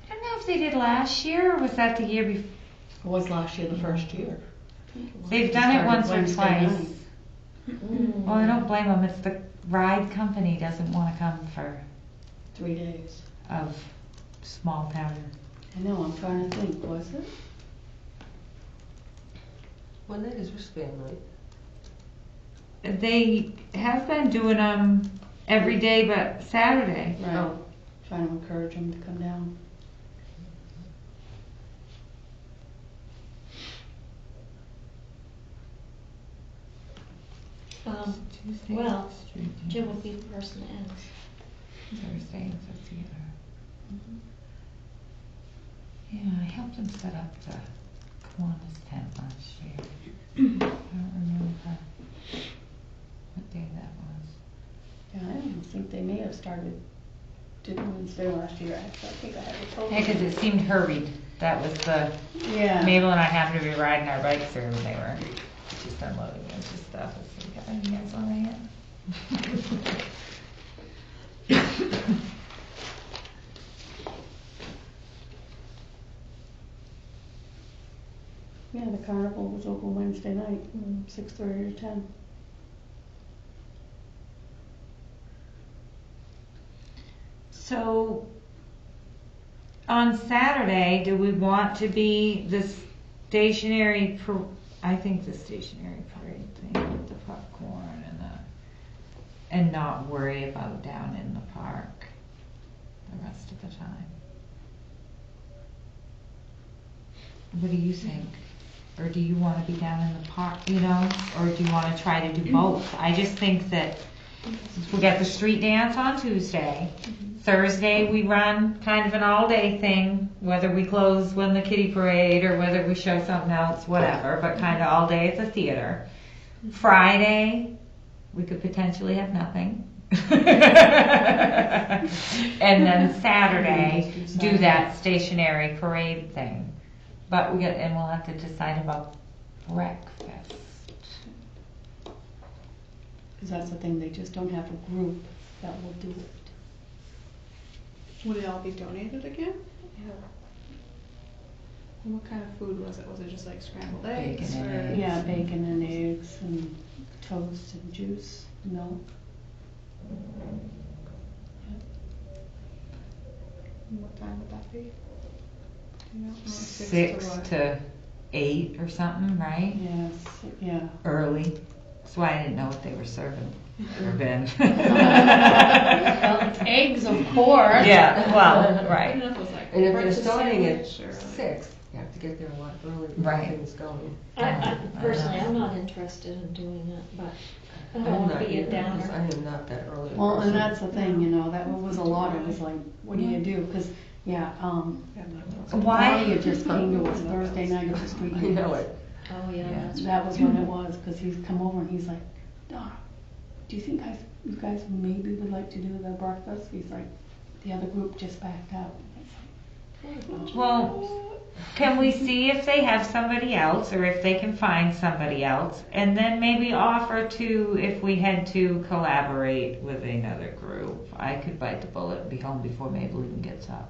I don't know if they did last year, or was that the year before? It was last year, the first year. They've done it Started once or Wednesday twice. night. Well, I don't blame them, it's the ride company doesn't wanna come for, 3 days. of small town. I know, I'm trying to think, was it? When that is wristband night. They have been doing them every day but Saturday. Right. Oh. Trying to encourage them to come down. Tuesday, Well, street Jim dance. would be the person to ask. Thursday is the theater. Yeah, I helped him set up the Kiwanis tent last year. I don't remember what day that was. Yeah, I don't think they may have started, did Wednesday last year, actually, I think I had it told. Yeah, 'cause it seemed hurried. That was the, Yeah. Mabel and I happened to be riding our bikes through and they were just unloading a bunch of stuff. It's like, I guess all right. Yeah, the carnival was open Wednesday night, 6:30 to 10. So, on Saturday, do we want to be the stationary, I think the stationary parade thing with the popcorn and not worry about down in the park the rest of the time? What do you think? Or do you want to be down in the park, or do you want to try to do both? I just think that we got the street dance on Tuesday. Thursday we run kind of an all-day thing, whether we close when the kiddie parade or whether we show something else, whatever, but kind of all day at the theater. Friday, we could potentially have nothing. And then Saturday, do that stationary parade thing. But we'll have to decide about breakfast. Because that's the thing, they just don't have a group that will do it. Would it all be donated again? Yeah. And what kind of food was it? Was it just like scrambled Bacon eggs? and or? eggs. Yeah, bacon and eggs and toast and juice, milk. And what time would that be? Do you know? Like 6 what? to 8 or something, right? Yes, yeah. Early. That's why I didn't know what they were serving for Ben. Well, eggs, of course. Yeah, well, I don't right. know if it was like And if they're breakfast starting at sandwich or like- 6, you have to get there a lot earlier to Right. get things going. Personally, I'm not interested in doing it, but I I'm don't want to not be a either, because downer. I am not that early. a Well, and person. that's the thing, that was a lot, it was like, what do you do? Because, Yeah, I'm not- Why? Claudia just came to us Thursday night at the street. I know it. Oh, yeah, Yeah. that's That was when it was, because he's come over and he's like, Donna, do you think you guys maybe would like to do the breakfast? He's like, the other group just backed out. Well, can we see if they have somebody else or if they can find somebody else? And then maybe offer to, if we had to collaborate with another group. I could bite the bullet and be home before Mabel even gets up.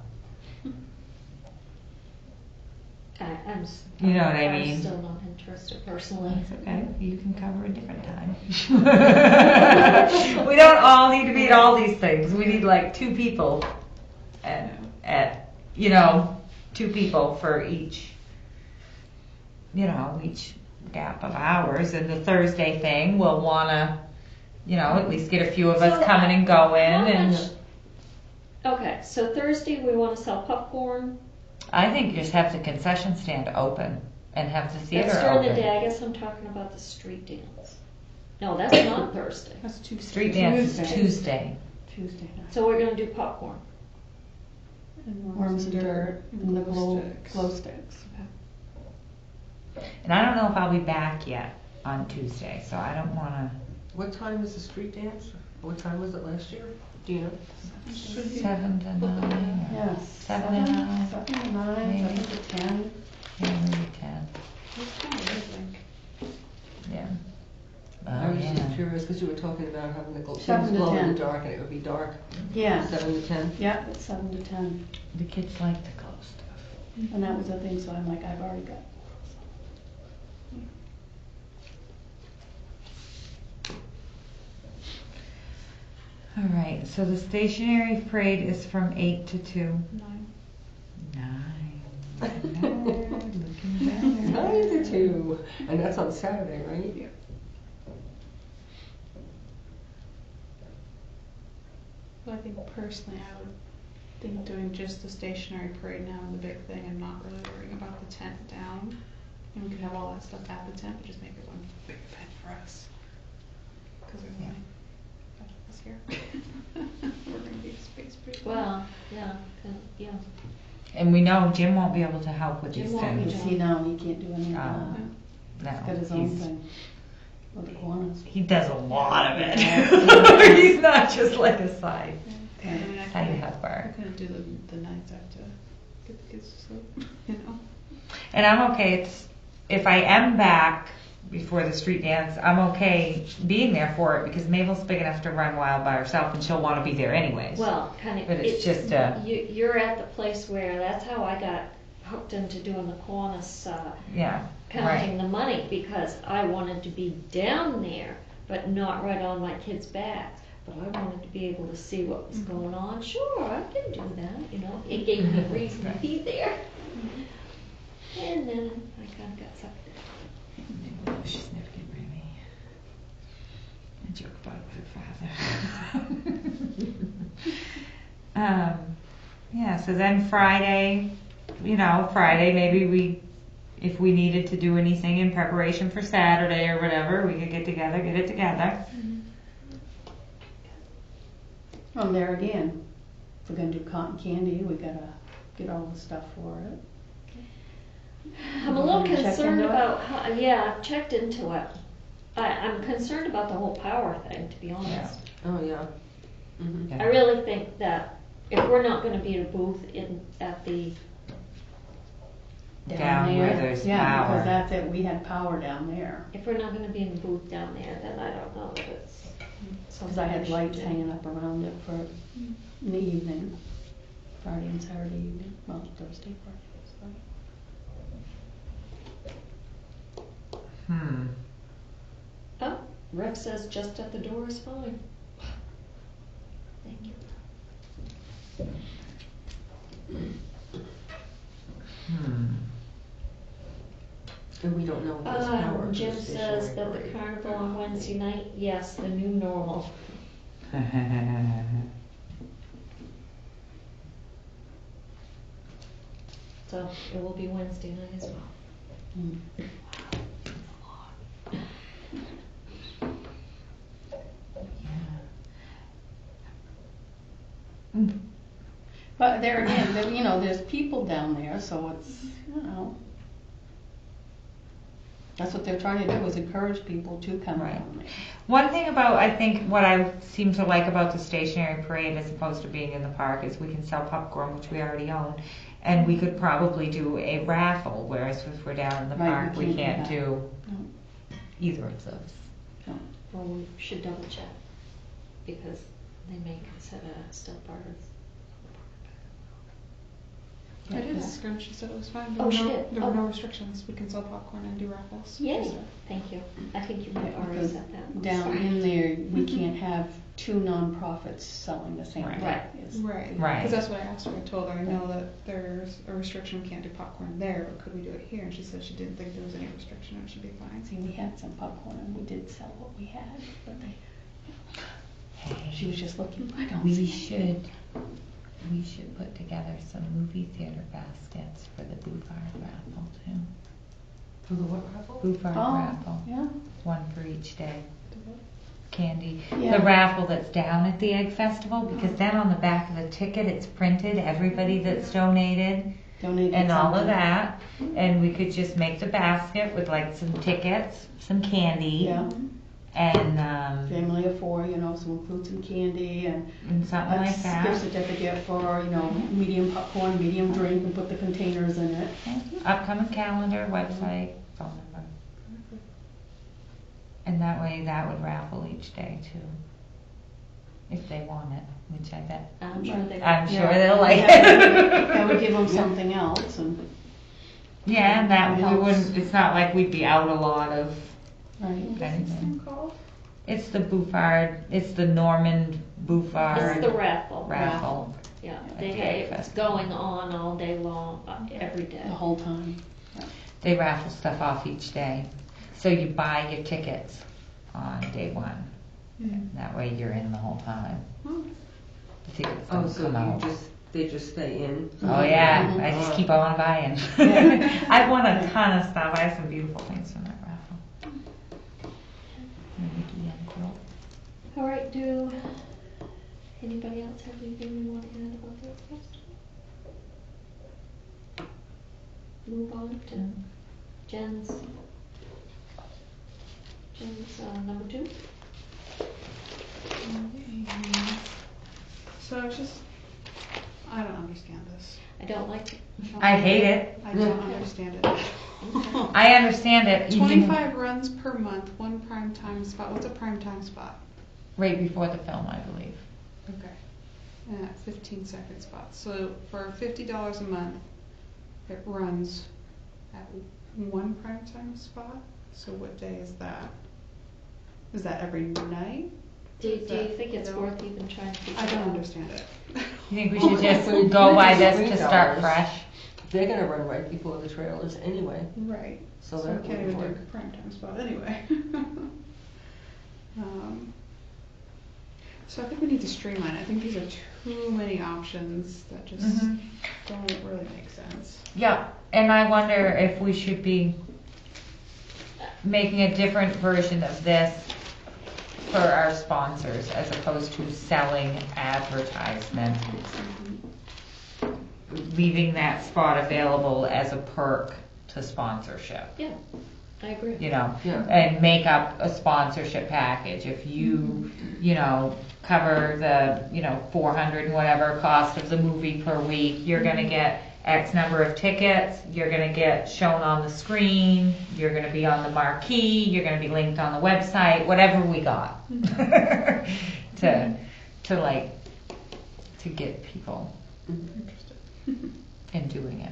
You know what I I'm mean? still not interested personally. That's okay, you can cover a different time. We don't all need to be at all these things, we need like 2 people at, 2 people for each, each gap of hours, and the Thursday thing, we'll wanna, at least get a few of us So, coming and going, How and much- Okay, so Thursday we wanna sell popcorn. I think just have the concession stand open, and have the theater That's during the open. day, I guess I'm talking about the street dance. No, that's not Thursday. That's Tuesday. Street dance is Tuesday. Tuesday. Tuesday night. So we're gonna do popcorn. And Worms and dirt and the glow sticks. sticks. And I don't know if I'll be back yet on Tuesday, so I don't wanna. What time is the street dance? What time was it last year? Do you know? 7 to 9. Or Yes. 7 to 9. 7 to 9, Maybe. 7 to 10. Yeah, maybe 10. It's kind of amazing. Yeah. I Oh was yeah. just curious because you were talking about having the 7 things to glow in 10. the dark and it would be dark. Yeah. 7 to 10. Yeah, it's 7 to 10. The kids like the glow stuff. And that was the thing, so I'm like, I've already got. All right. So the stationary parade is from 8 to 2. 9. 9. Looking better. 9 to 2. And that's on Saturday, right? Yeah. But I think personally, I would think doing just the stationary parade now is the big thing, and not really worrying about the tent down. And we could have all that stuff at the tent, but just make it one big event for us. Because there's only 5 of us here. We're gonna be spaced pretty well. Well, yeah, yeah. And we know Jim won't be able to help with Jim these won't be things. You see now, he can't do any of Oh. that. No, He's got his own he's- thing with the corners. he does a lot of it. He's not just like a side I mean, I side couldn't- helper. I couldn't do the nights I have to get the kids to sleep, you know? And I'm okay. If I am back before the street dance, I'm okay being there for it because Mabel's big enough to run wild by herself, and she'll want to be there anyways. Well, kind of. But it's just a- You're at the place where, that's how I got hooked into doing the Kiwanis, yeah, counting right. the money, because I wanted to be down there, but not right on my kids' backs. But I wanted to be able to see what was going on. Sure, I can do that, It gave me a reason to be there. And then I kind of got sucked in. No, she's never getting rid of me. I joke about it with her father. Yeah, so then Friday, Friday, maybe if we needed to do anything in preparation for Saturday or whatever, we could get it together. From there again, if we're gonna do cotton candy, we gotta get all the stuff for it. I'm a little Check concerned into it? about how, yeah, I've checked into it. I'm concerned about the whole power thing, to be honest. Oh, yeah. Mhm. Yeah. I really think that if we're not gonna be at a booth at the, Down where there's Yeah, power. because that's it, we had power down there. if we're not gonna be in the booth down there, then I don't know if it's Because something I had should lights do. hanging up around it for in the evening, Friday and Saturday evening, well, Thursday, Friday, Oh, Rev says just at the door is fine. Thank you. And we don't know if there's power. for the Jim says stationary that the parade. carnival on Wednesday night, yes, the new normal. So it will be Wednesday night as well. Mm. But there again, there's people down there, so it's, that's what they're trying to do, is encourage people to come Right. down there. One thing about, I think, what I seem to like about the stationary parade as opposed to being in the park is we can sell popcorn, which we already own, and we could probably do a raffle, whereas if we're down in the Right, park, we can't do do No. either of those. Well, we should double check, because they may consider still part of. I did ask her and she said it was fine. Oh, she did? There were no Oh. restrictions. We can sell popcorn and do raffles. she Yay, said. thank you. I think you might already Because said that. down in there, we can't have two nonprofits selling the same Right. thing. Right. Right. Right. Because that's what I asked her. I told her I know that there's a restriction. We can't do popcorn there, but could we do it here? And she said she didn't think there was any restriction and it should be fine. See, we had some popcorn and we did sell what we had, but she Hey, was just looking, I don't we see. we should put together some movie theater baskets for the Bouffard raffle too. For the what raffle? Bouffard Oh, raffle, yeah, one for each day. Candy. Yeah. The raffle that's down at the Egg Festival, because then on the back of the ticket it's printed everybody that's donated donated and all of something. that. And we could just make the basket with like some tickets, some candy, Yeah, and family of four, some food, some candy, and something a like gift that. certificate for, medium popcorn, medium drink, and put the containers in it. Upcoming calendar, website, phone number. And that way that would raffle each day too. If they want it, which I bet. I'm sure they. I'm sure Yeah. they'll like That would it. give them something else, and, Yeah, and that we Helps. wouldn't, it's not like we'd be out a lot of right. What's this anything. thing called? It's the Bouffard, it's the Norman Bouffard It's the raffle. raffle. Yeah, At they the have, Egg it's Festival. going on all day long, every day. The whole time. They raffle stuff off each day. So you buy your tickets on day one. That way you're in the whole time. Oh, The tickets Oh, don't so come out. they just stay in? Oh yeah, Mhm. I just keep on buying. Yeah. I've won a ton of stuff. I have some beautiful things from that raffle. The Mickey and quilt. All right, do anybody else have anything they want to add about that festival? Move on to Jen's number 2. So I don't understand this. I don't like it. I hate it. I don't understand it. I understand it. You can- 25 runs per month, one prime time spot. What's a prime time spot? right before the film, I believe. Okay. And 15-second spots. So for $50 a month, it runs at one prime time spot. So what day is that? Is that every night? Do you think it's worth even trying to figure I don't out? understand it. You think we should just go by this to start fresh? They're gonna run right before the trailers anyway, Right. so So that we can't would even work. do prime time spot anyway. So I think we need to streamline. I think these are too many options that just Mhm. don't really make sense. Yeah, and I wonder if we should be making a different version of this for our sponsors as opposed to selling advertisement, leaving that spot available as a perk to sponsorship, Yeah, I agree. Yeah. and make up a sponsorship package. If you, cover the, 400 and whatever cost of the movie per week, you're gonna get X number of tickets, you're gonna get shown on the screen, you're gonna be on the marquee, you're gonna be linked on the website, whatever we got. to get people Interesting. in doing it.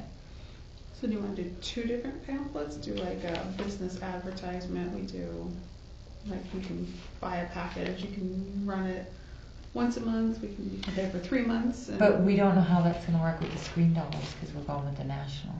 So do you want to do 2 different pamphlets? Do like a business advertisement? We do, like you can buy a package, you can run it once a month, you can pay for 3 months. And But we don't know how that's gonna work with the screen dollars, because we're going with the national.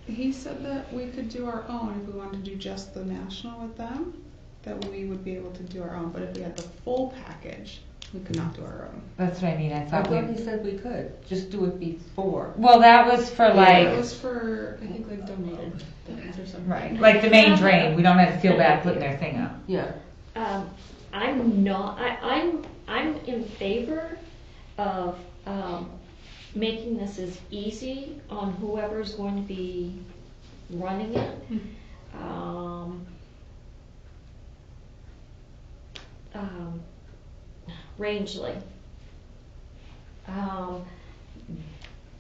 he said that we could do our own if we wanted to do just the national with them, that we would be able to do our own. But if we had the full package, we could not do our own. That's what I mean, I I thought thought we, he said we could, just do it before. well, that was for It like, was for, I think, like donated things or something. right, like the main drain, we don't have to feel bad putting their thing up. Yeah, I'm not, I'm in favor of, making this as easy on whoever's going to be running it. Rangeley.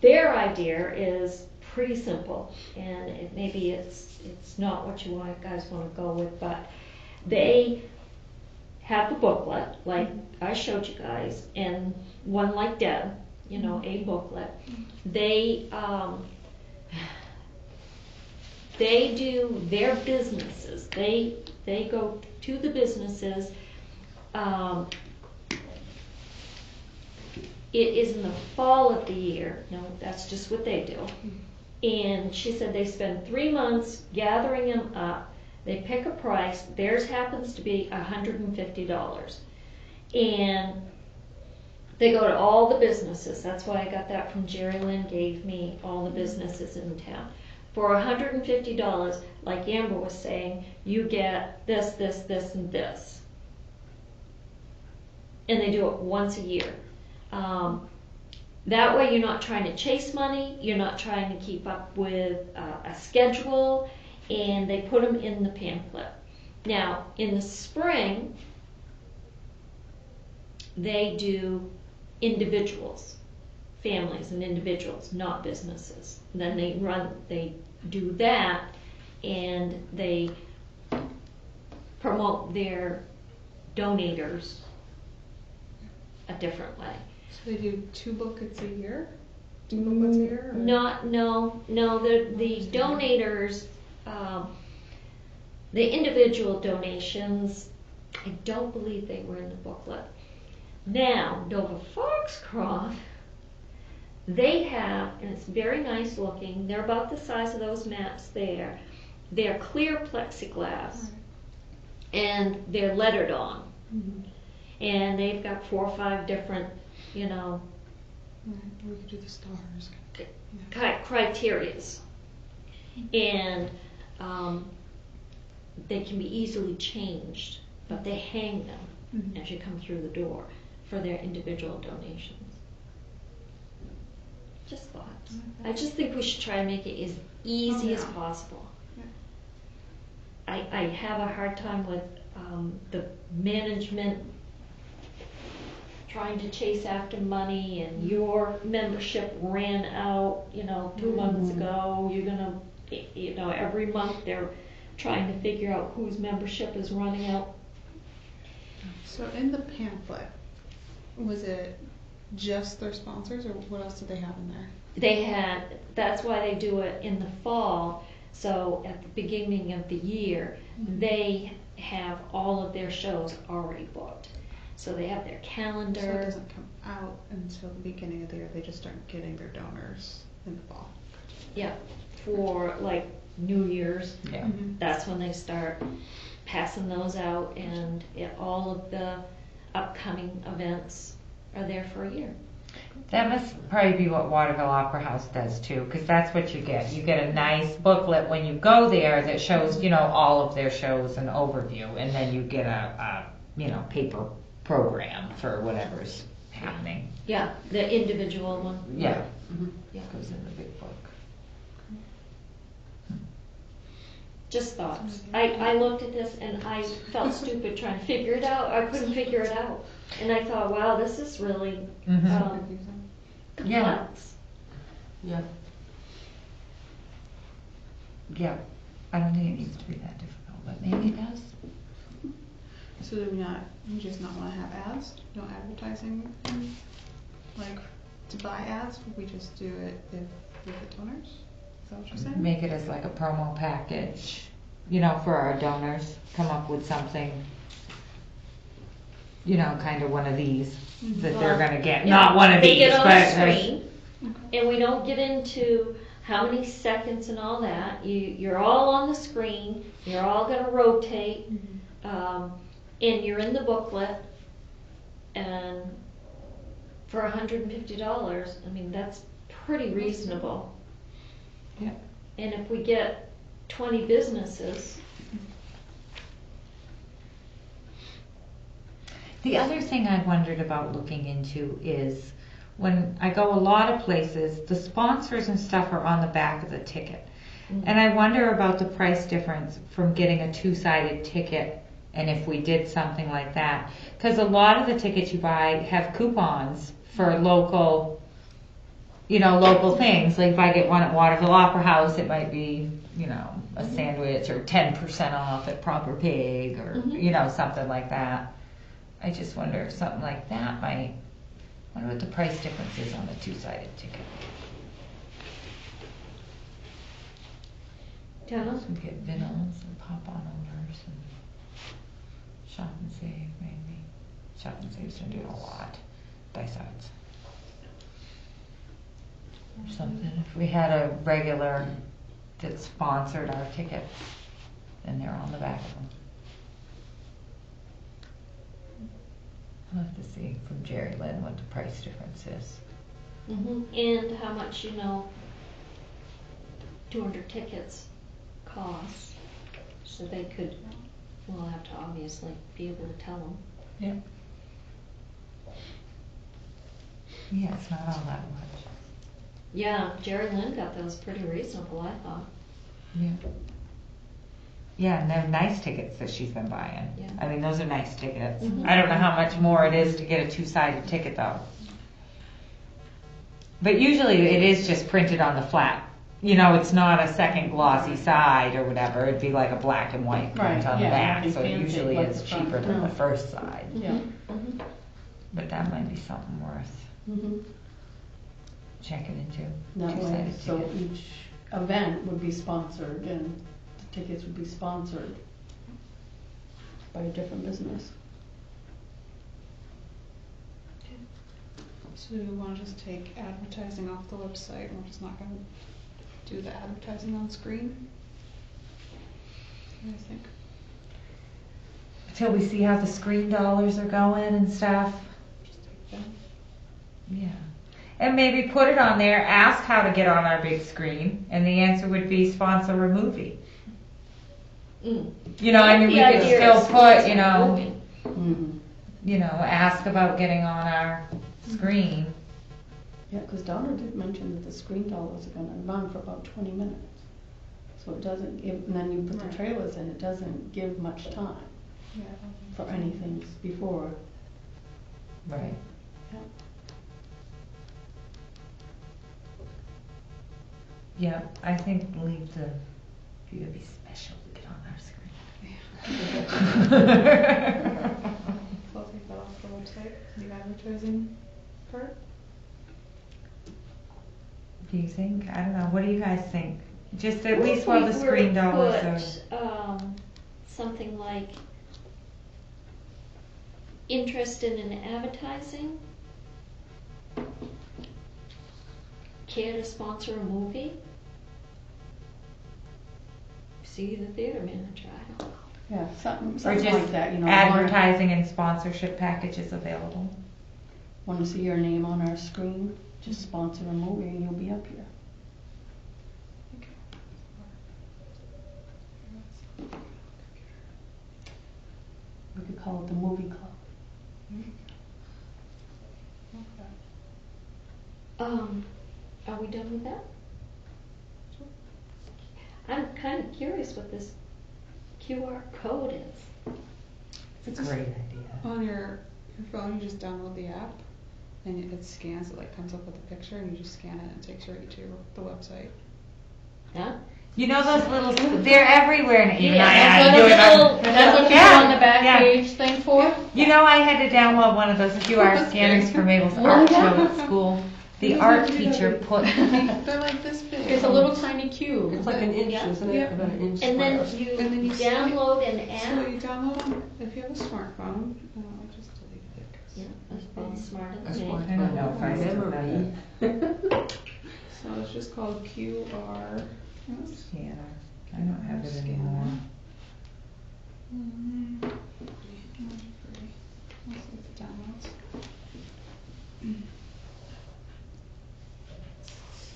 Their idea is pretty simple, and maybe it's not what you guys want to go with, but they have the booklet like I showed you guys, and one like Deb, a booklet. They do their businesses. They go to the businesses. It is in the fall of the year. No, that's just what they do. And she said they spend 3 months gathering them up. They pick a price. Theirs happens to be $150. And they go to all the businesses. That's why I got that from Jerry Lynn, gave me all the businesses in town. For $150, like Amber was saying, you get this, this, this, and this. And they do it once a year. That way you're not trying to chase money, you're not trying to keep up with a schedule, and they put them in the pamphlet. Now, in the spring, they do individuals, families and individuals, not businesses. And then they do that, and they promote their donators a different way. So they do 2 booklets a year? 2 booklets a year? Or? No, the donators, the individual donations, I don't believe they were in the booklet. Now, Nova Foxcroft, they have, and it's very nice looking, they're about the size of those maps there. They're clear plexiglass, and they're lettered on. Mm-hmm. And they've got 4 or 5 different, We could do the stars. criterias. And they can be easily changed, but they hang them as you come through the door for their individual donations. Just thoughts. I just think we should try and make it as easy as possible. Yeah. I have a hard time with the management trying to chase after money, and your membership ran out, 2 months ago. You're gonna, every month they're trying to figure out whose membership is running out. So in the pamphlet, was it just their sponsors, or what else did they have in there? That's why they do it in the fall. So at the beginning of the year, they have all of their shows already booked. So they have their calendar. So it doesn't come out until the beginning of the year. They just start getting their donors in the fall. Yeah, for like New Year's. Yeah. Mm-hmm. That's when they start passing those out, and all of the upcoming events are there for a year. That must probably be what Waterville Opera House does too, because that's what you get. You get a nice booklet when you go there that shows, all of their shows and overview, and then you get a paper program for whatever's happening. Yeah, the individual one. Yeah. Yeah. Goes in the big book. Just thoughts. I looked at this and I felt stupid trying to figure it out. I couldn't figure it out. And I thought, wow, this is really Confusing. complex. Yeah. Yeah. I don't think it needs to be that difficult, but maybe it does. So do we just not want to have ads? No advertising? Like, to buy ads? We just do it with the donors? Is that what you're saying? Make it as like a promo package, for our donors. Come up with something, kind of one of these that they're gonna get. Yeah, Not one of they these, get on but the screen, and we don't get into how many seconds and all that. You're all on the screen. You're all gonna rotate, and you're in the booklet. And for $150, I mean, that's pretty reasonable. Yeah. And if we get 20 businesses. The other thing I wondered about looking into is when I go a lot of places, the sponsors and stuff are on the back of the ticket. Mm-hmm. And I wonder about the price difference from getting a 2-sided ticket and if we did something like that. Because a lot of the tickets you buy have coupons for local, local things. Like if I get one at Waterville Opera House, it might be, a sandwich or 10% off at Proper Pig or, something like that. I just wonder if something like that might, what what the price difference is on a two-sided ticket. Donna? So we get vinyls and pop-on-overs and Shop and Save maybe. Shop and Save's been doing a lot. Dysarts. Or something. If we had a regular that sponsored our tickets, then they're on the back of them. I'll have to see from Jerry Lynn what the price difference is. And how much, 200 tickets cost, so they could, we'll have to obviously be able to tell them. Yep. Yeah, it's not all that much. Yeah, Jerry Lynn got those pretty reasonable, I thought. Yeah. Yeah, and they're nice tickets that she's been buying. Yeah. I mean, those are nice tickets. Mhm. I don't know how much more it is to get a two-sided ticket though. But usually it is just printed on the flat. It's not a second glossy side or whatever. It'd be like a black and white print Right, on the yeah, back. nothing So fancy usually like it's the front. cheaper than No. the first side. Yeah. Mhm. But that might be something worth Mm-hmm. checking into. That way, Two-sided so ticket. each event would be sponsored and the tickets would be sponsored by a different business. So do we want to just take advertising off the website and we're just not going to do the advertising on screen? What do you think? Until we see how the screen dollars are going and stuff. Just take them. Yeah. And maybe put it on there, ask how to get on our big screen, and the answer would be sponsor a movie. Mm. We could idea still is put, moving. Mm-hmm. ask about getting on our screen. Yeah, because Donna did mention that the screen dollars are gonna run for about 20 minutes. So it doesn't give, and then you put Right. the trailers in, it doesn't give much time Yeah. for anything before. Right. Yeah, I think leave the, if you're gonna be special, get on our screen. So I'll take that off the website, the advertising part. Do you think? I don't know. What do you guys think? Just at What least if while we the were screen to dollars are. put, something like interested in advertising? Care to sponsor a movie? See the theater manager, I don't know. Yeah, something Or like just that, advertising and sponsorship packages available. Want to see your name on our screen? Just sponsor a movie and you'll be up here. We could call it the movie club. Okay. Are we done with that? I'm kind of curious what this QR code is. It's a great idea. On your phone, you just download the app, and it scans. It comes up with a picture, and you just scan it, and it takes you right to the website. Huh? You know those little, they're everywhere now. Even Yeah, I had that's to do it on- That's what you Yeah, do on the back yeah. page thing for? I had to download one of those QR scanners for Mabel's art show at school. The art teacher put, They're like this big. It's a little tiny cube. It's like an inch, Yeah. isn't it? Yeah. About an inch And then square. you And then you download an So app. you download them if you have a smartphone. I just deleted it. 'Cause Yeah, that's probably smarter A than me. smartphone I don't know if I still have memory. So it's just called QR. scanner. I don't have it anymore. Let's see if it downloads.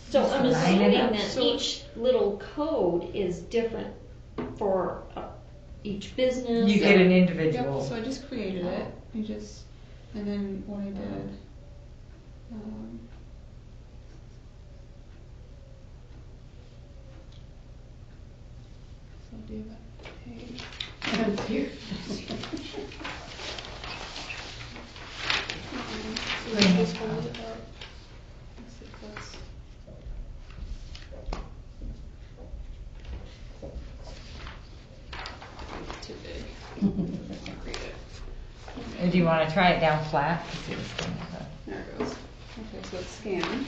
So I'm Line it assuming up. that So- each little code is different for each business. You get an Yep, individual. so I just created it. And then what I did, so do you have that page? Thank you. So I just hold it up. Let's see if that's. Too big. I can't read it. Do you want to try it down flat? To see what's going on? There it goes. so it's scanned,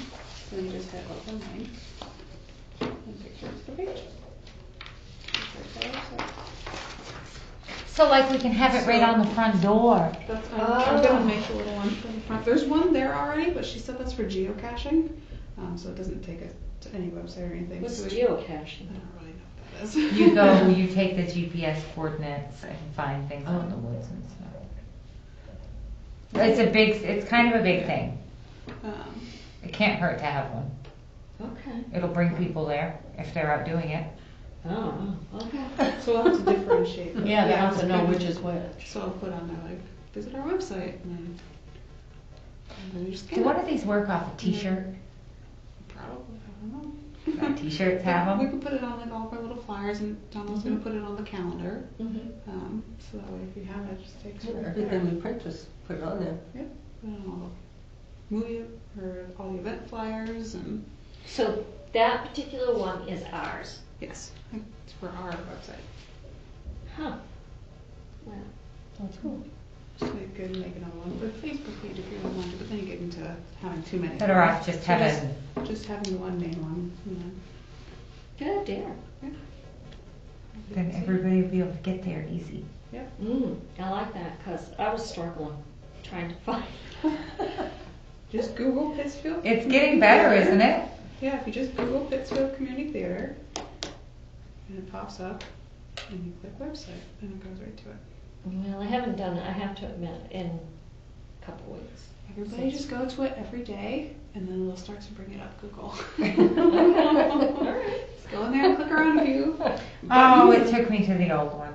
so you just hit open link, and pictures the page. It's right there, So like we can have it right on the front door. so that's, I'm gonna make a little one for the front. There's one there already, but she said that's for geocaching, so it doesn't take us to any website or anything. What's so I geocaching? don't really know what that is. You go, you take the GPS coordinates and find things out in the woods and stuff. It's kind of a big thing. Um, It can't hurt to have one. Okay. It'll bring people there if they're out doing it. Oh, okay. so we'll have to differentiate. Yeah, they have to know and- which is which. So I'll put on there like, visit our website, and then you just Do scan one it. of these work off a t-shirt? Probably, I don't know. Like t-shirts have We them? can put it on like all of our little flyers, and Donald's gonna put it on the calendar. Mm-hmm. So that way if you have it, it just takes you right Everything there. we print, just put it on there. Yep, put it on all the movie, or all the event flyers, and So that particular one is ours. yes, it's for our website. Huh. Well, That's cool. So you could make another one for the Facebook page if you really wanted, but then you get into having too many. Better off just So having, just having the one main one, you know. good idea. then everybody will be able to get there easy. I like that, because I was struggling trying to find. Just Google Pittsfield. It's getting better, isn't it? Yeah, if you just Google Pittsfield Community Theater, and it pops up, and you click website, and it goes right to it. Well, I haven't done it, I have to admit, in a couple weeks. Everybody just go to it every day, and then it'll start to bring it up Google. Alright. Just go in there and click around a few. Oh, it took me to the old one.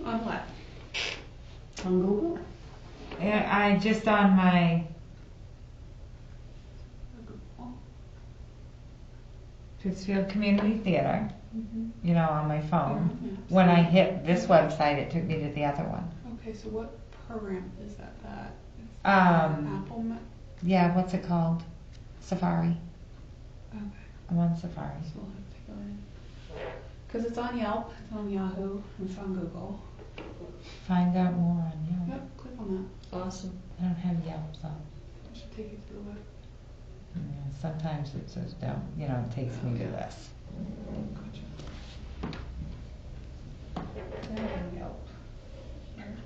On what? On Google? Yeah, I just on my Google. Pittsfield Community Theater, you know, on my phone. Yeah. When I hit this website, it took me to the other one. Okay, so what program is that? Apple. Yeah, what's it called? Safari. Okay, I'm on Safari. so we'll have to go in. Because it's on Yelp, it's on Yahoo, and it's on Google. Find out more on Yelp. Yep, click on Awesome. I don't have Yelp, so that. It should take you to the web. sometimes it says don't, you know, it takes me to this. Gotcha. There on Yelp. Here.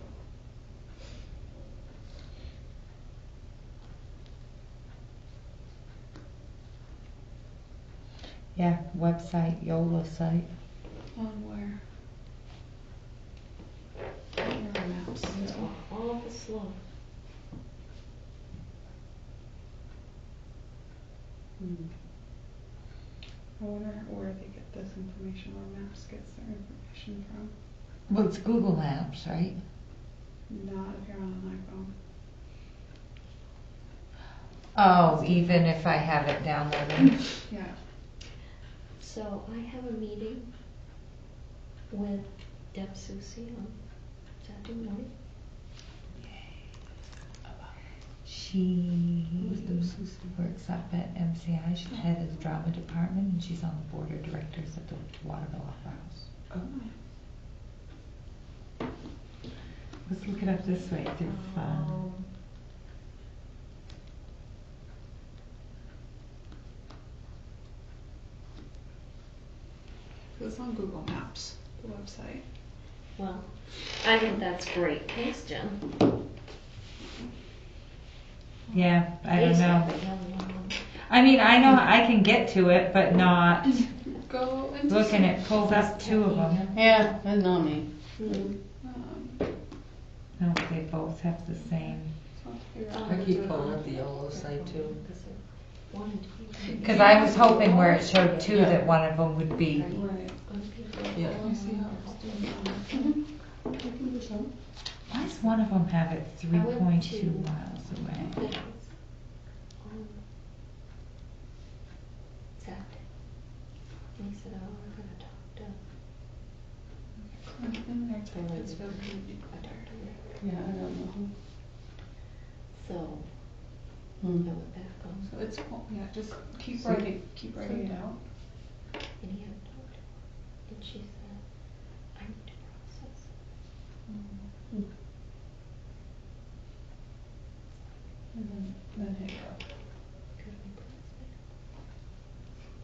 Yeah, website, Yola site. On where? Here are maps. It's awful slow. I wonder where they get this information, where Maps gets their information from. Well, it's Google Maps, right? Not if you're on an iPhone. Oh, even if I have it downloaded. Yeah. So I have a meeting with Deb Susie on Saturday morning. She works up at MCI. She's head of the drama department, and she's on the board of directors at the Waterville Opera House. Oh. Let's look it up this way through fun. So it's on Google Maps, the website. Well, I think that's great. Thanks, Jen. Yeah, I don't Thanks, know. but yeah, I mean, I know I can get to it, but not Go into looking. It pulls up two of them. Yeah, that's not me. No, they both have the same. so I'll figure out how I to keep do it pulling on- up the yellow site too. Because I was hoping where it showed two that one of them would be. Right. Yeah. Let me see how it's doing on Why does one of them have it I went 3.2 to- miles away? Saturday. And he said, oh, we're gonna talk to, there. In there, it's I Pittsfield Community talked to her. Yeah, I don't know. So I Hmm. went back on, So it's, yeah, just keep writing it out. and he had talked to her, and she said, I need to process. Then here you go.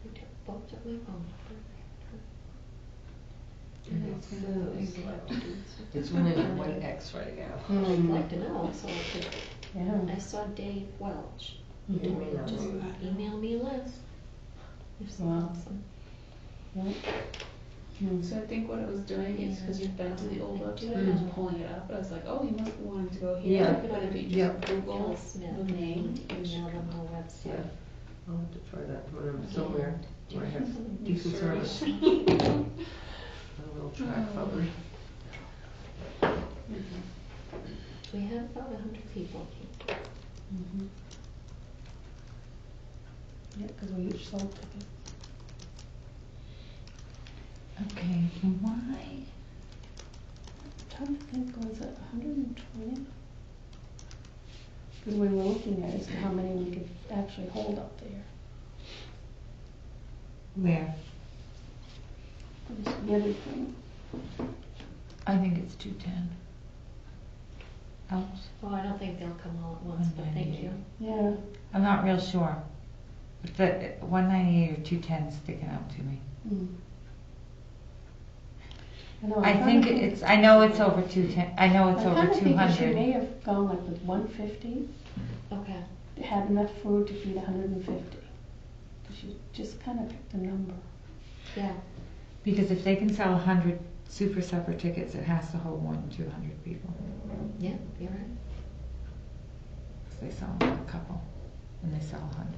They took photos of my phone. It's running a white X right now. I'd like to know, so I could, Yeah. I saw Dave Welch. Mhm. He told me to just email me a list. If Wow. awesome. So I think what I was doing is because you've been to the old website, I was pulling it up. I was like, oh, you must be wanting to go here. Yeah. But if you just Yep. Google Carol Smith, the name, it should email them come the up. Yeah, website. I'll have to try that when I'm somewhere where I have Mhm. decent service. A little track phone. We had about 100 people. Mhm. Yeah, because we each sold tickets. Okay, why? Trying to think, was it 120? Because we were looking at as to how many we could actually hold up there. Where? For the spaghetti thing. I think it's 210. Helps. Well, I don't think they'll come all at once, but thank you. Yeah. I'm not real sure. But the 198 or 210 is sticking out to me. Mm. know, I kinda think it's, I know it's over 210, I know it's over I kinda think that she 200. may have gone like with 150, Okay. had enough food to feed 150. Cause she just kinda picked a number. Yeah. Because if they can sell 100 Super Supper tickets, it has to hold more than 200 people. Yeah, you're right. Because they sell a couple, and they sell 100.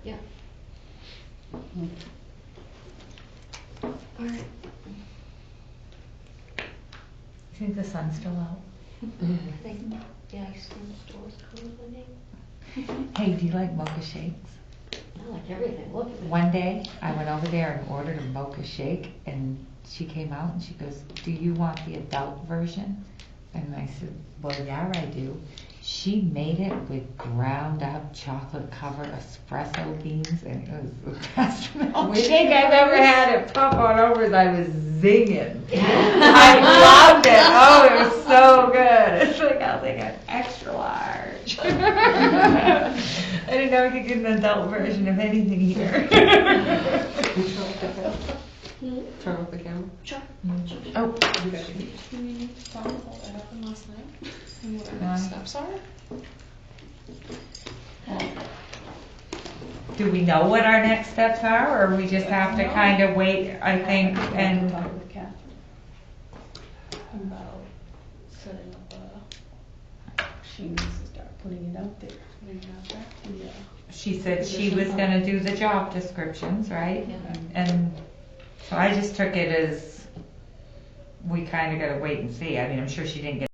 Yeah. Mm. All right. You think the sun's still out? I think the ice cream store's closing. Hey, do you like mocha shakes? I like everything. Look at it. One day, I went over there and ordered a mocha shake, and she came out and she goes, "Do you want the adult version?" And I said, "Well, yeah, I do." She made it with ground up chocolate covered espresso beans, and it was the best milkshake I've ever had. It pop on over as I was zinging. I loved it. Oh, it was so good. It's like, I was like an extra large. I didn't know we could get an adult version of anything here. You turn off the camera? Turn off the camera? Sure. Oh, Do we need to talk about what happened last night? And what our next steps are? do we know what our next steps are, or we just have to kind of wait, I think, I and talk with Catherine. About setting up She needs to start putting it out there. putting it out there. Yeah. she said she was gonna do the job descriptions, right? Yeah. And so I just took it as, we kind of gotta wait and see. I mean, I'm sure she didn't get